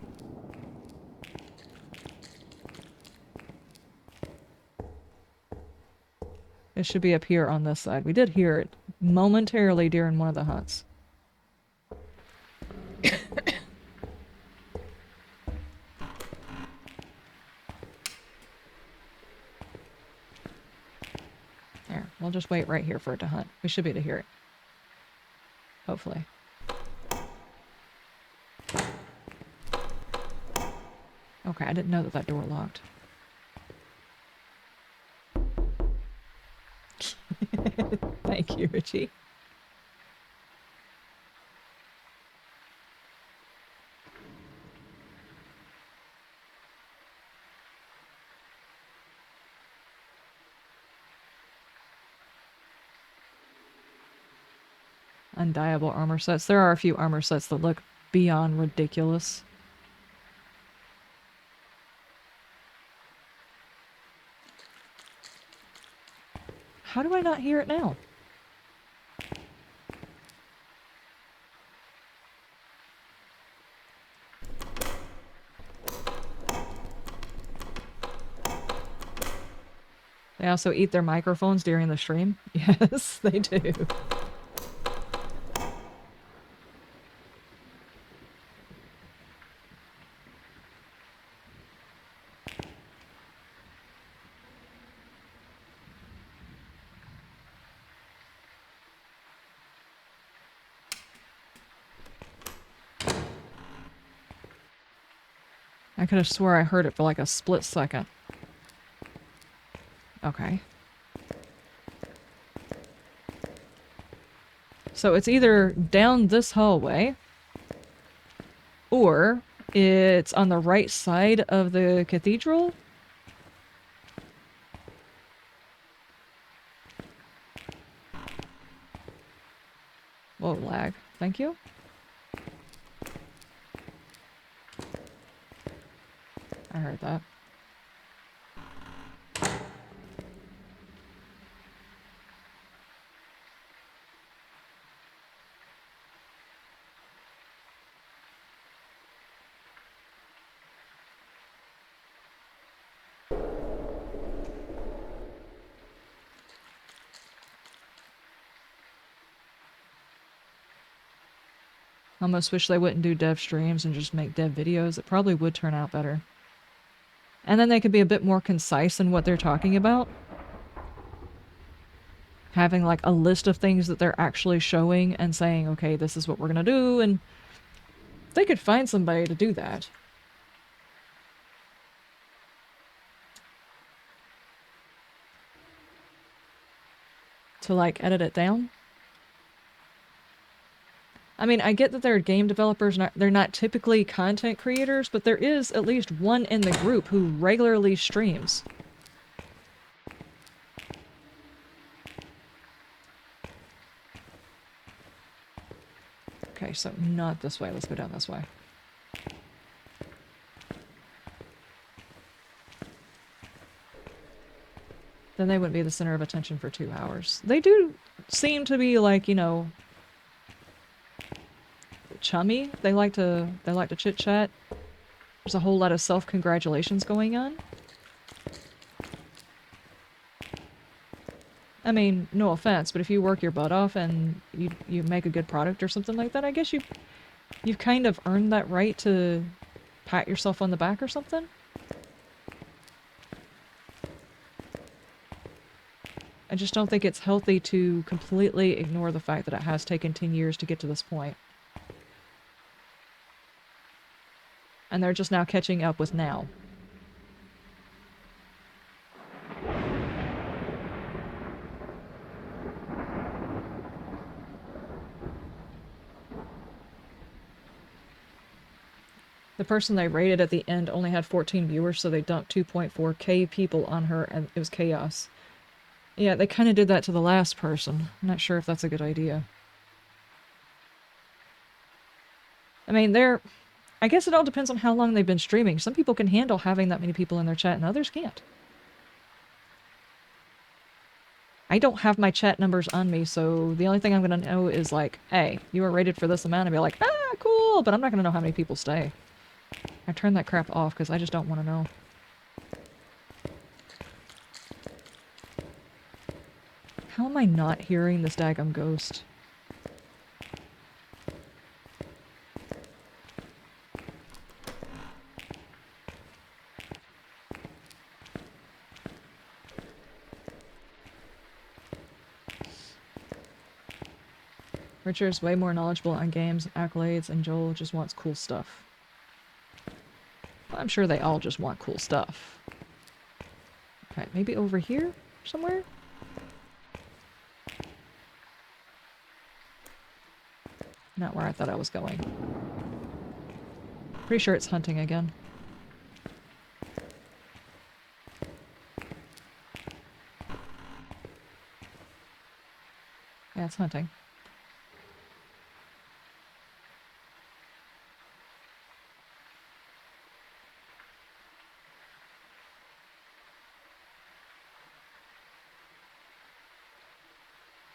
It should be up here on this side. We did hear it momentarily during one of the hunts. There, we'll just wait right here for it to hunt. We should be able to hear it. Hopefully. Okay, I didn't know that that door locked. Thank you, Richie. Undieable armor sets. There are a few armor sets that look beyond ridiculous. How do I not hear it now? They also eat their microphones during the stream. Yes, they do. I could have swore I heard it for like a split second. Okay. So it's either down this hallway, or it's on the right side of the cathedral. Whoa, lag. Thank you. I heard that. Almost wish they wouldn't do dev streams and just make dev videos. It probably would turn out better. And then they could be a bit more concise in what they're talking about. Having like a list of things that they're actually showing and saying, okay, this is what we're gonna do, and they could find somebody to do that. To like edit it down. I mean, I get that they're game developers, they're not typically content creators, but there is at least one in the group who regularly streams. Okay, so not this way. Let's go down this way. Then they wouldn't be the center of attention for 2 hours. They do seem to be like, you know, chummy. They like to chit chat. There's a whole lot of self-congratulations going on. I mean, no offense, but if you work your butt off and you make a good product or something like that, I guess you've kind of earned that right to pat yourself on the back or something. I just don't think it's healthy to completely ignore the fact that it has taken 10 years to get to this point. And they're just now catching up with now. The person they rated at the end only had 14 viewers, so they dumped 2.4k people on her, and it was chaos. Yeah, they kind of did that to the last person. I'm not sure if that's a good idea. I mean, I guess it all depends on how long they've been streaming. Some people can handle having that many people in their chat, and others can't. I don't have my chat numbers on me, so the only thing I'm going to know is like, hey, you were rated for this amount, and be like, ah, cool, but I'm not going to know how many people stay. I turned that crap off because I just don't want to know. How am I not hearing this daggum ghost? Richard's way more knowledgeable on games, accolades, and Joel just wants cool stuff. I'm sure they all just want cool stuff. Okay, maybe over here somewhere? Not where I thought I was going. Pretty sure it's hunting again. Yeah, it's hunting.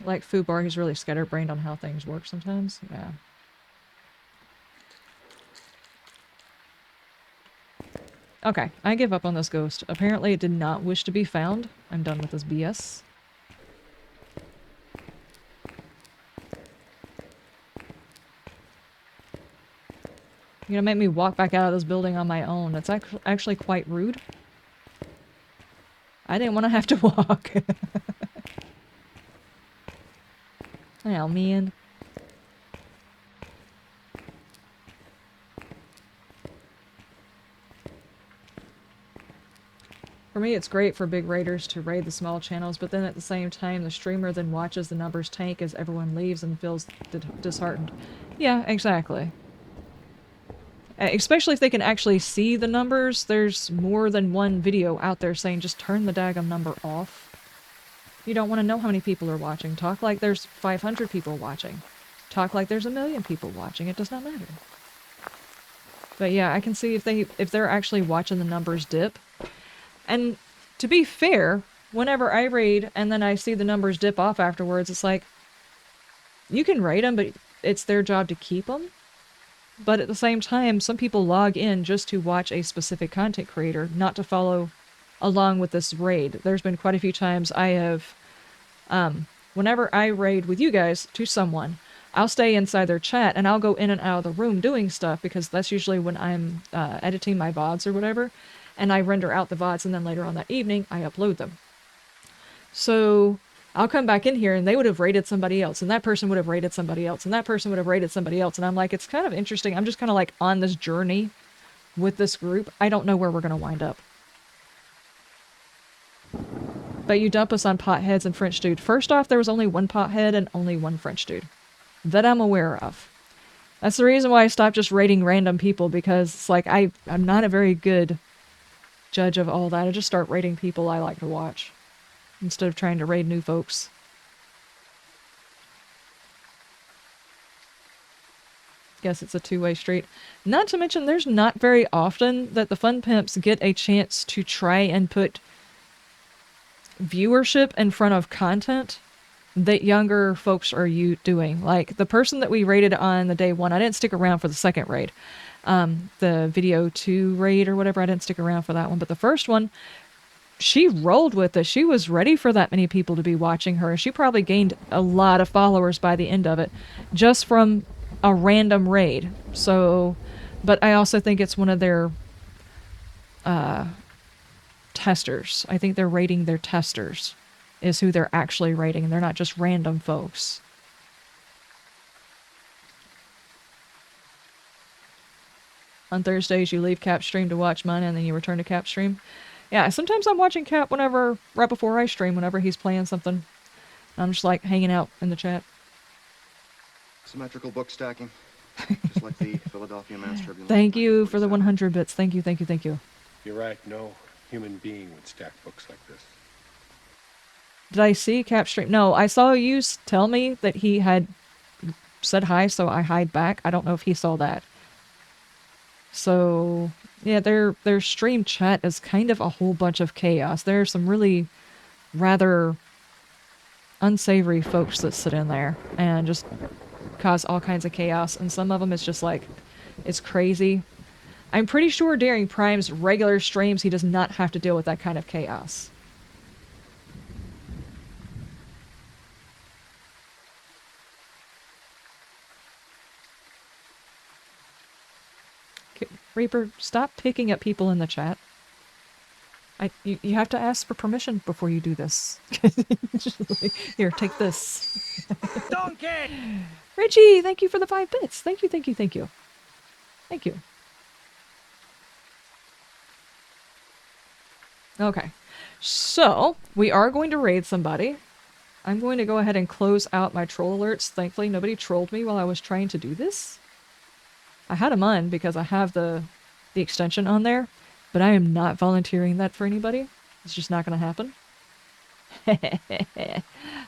Like Foobar, he's really scatterbrained on how things work sometimes. Yeah. Okay, I give up on this ghost. Apparently it did not wish to be found. I'm done with this BS. You're gonna make me walk back out of this building on my own. That's actually quite rude. I didn't want to have to walk. Oh, man. For me, it's great for big raiders to raid the small channels, but then at the same time, the streamer then watches the numbers tank as everyone leaves and feels disheartened. Yeah, exactly. Especially if they can actually see the numbers. There's more than one video out there saying just turn the daggum number off. You don't want to know how many people are watching. Talk like there's 500 people watching. Talk like there's 1 million people watching. It does not matter. But yeah, I can see if they're actually watching the numbers dip. And to be fair, whenever I raid and then I see the numbers dip off afterwards, it's like, you can raid them, but it's their job to keep them. But at the same time, some people log in just to watch a specific content creator, not to follow along with this raid. There's been quite a few times I have, whenever I raid with you guys to someone, I'll stay inside their chat and I'll go in and out of the room doing stuff because that's usually when I'm editing my VODs or whatever, and I render out the VODs and then later on that evening I upload them. So I'll come back in here and they would have rated somebody else, and that person would have rated somebody else, and that person would have rated somebody else, and I'm like, it's kind of interesting. I'm just kind of like on this journey with this group. I don't know where we're going to wind up. But you dump us on potheads and French dude. First off, there was only one pothead and only one French dude that I'm aware of. That's the reason why I stopped just rating random people, because it's like I'm not a very good judge of all that. I just start rating people I like to watch instead of trying to raid new folks. Guess it's a two-way street. Not to mention, there's not very often that the fun pimps get a chance to try and put viewership in front of content that younger folks are doing. Like the person that we raided on the day one, I didn't stick around for the second raid. The video 2 raid or whatever, I didn't stick around for that one. But the first one, she rolled with it. She was ready for that many people to be watching her. She probably gained a lot of followers by the end of it, just from a random raid. So, but I also think it's one of their testers. I think they're rating their testers is who they're actually rating, and they're not just random folks. On Thursdays, you leave Cap stream to watch mine, and then you return to Cap stream. Yeah, sometimes I'm watching Cap right before I stream, whenever he's playing something. I'm just like hanging out in the chat. Symmetrical book stacking. Just like the Philadelphia Mass Tribune. Thank you for the 100 bits. Thank you, thank you, thank you. You're right, no human being would stack books like this. Did I see Cap stream? No, I saw you tell me that he had said hi, so I hide back. I don't know if he saw that. So, yeah, their stream chat is kind of a whole bunch of chaos. There are some really rather unsavory folks that sit in there and just cause all kinds of chaos, and some of them is just like, it's crazy. I'm pretty sure during Prime's regular streams, he does not have to deal with that kind of chaos. Reaper, stop picking at people in the chat. You have to ask for permission before you do this. Here, take this. Donkey! Richie, thank you for the 5 bits. Thank you, thank you, thank you. Thank you. Okay. So, we are going to raid somebody. I'm going to go ahead and close out my troll alerts. Thankfully, nobody trolled me while I was trying to do this. I had them on because I have the extension on there, but I am not volunteering that for anybody. It's just not going to happen.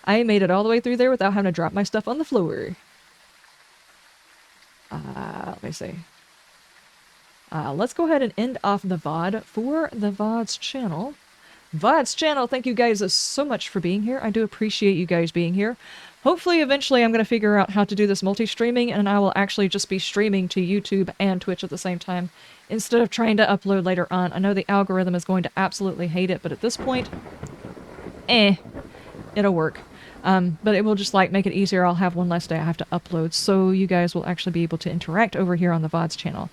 I made it all the way through there without having to drop my stuff on the floor. Let me see. Let's go ahead and end off the VOD for the VOD's channel. VOD's channel, thank you guys so much for being here. I do appreciate you guys being here. Hopefully, eventually, I'm going to figure out how to do this multi-streaming, and I will actually just be streaming to YouTube and Twitch at the same time, instead of trying to upload later on. I know the algorithm is going to absolutely hate it, but at this point, it'll work. But it will just, like, make it easier. I'll have one less day I have to upload, so you guys will actually be able to interact over here on the VOD's channel.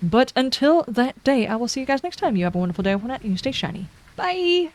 But until that day, I will see you guys next time. You have a wonderful day, and you stay shiny. Bye!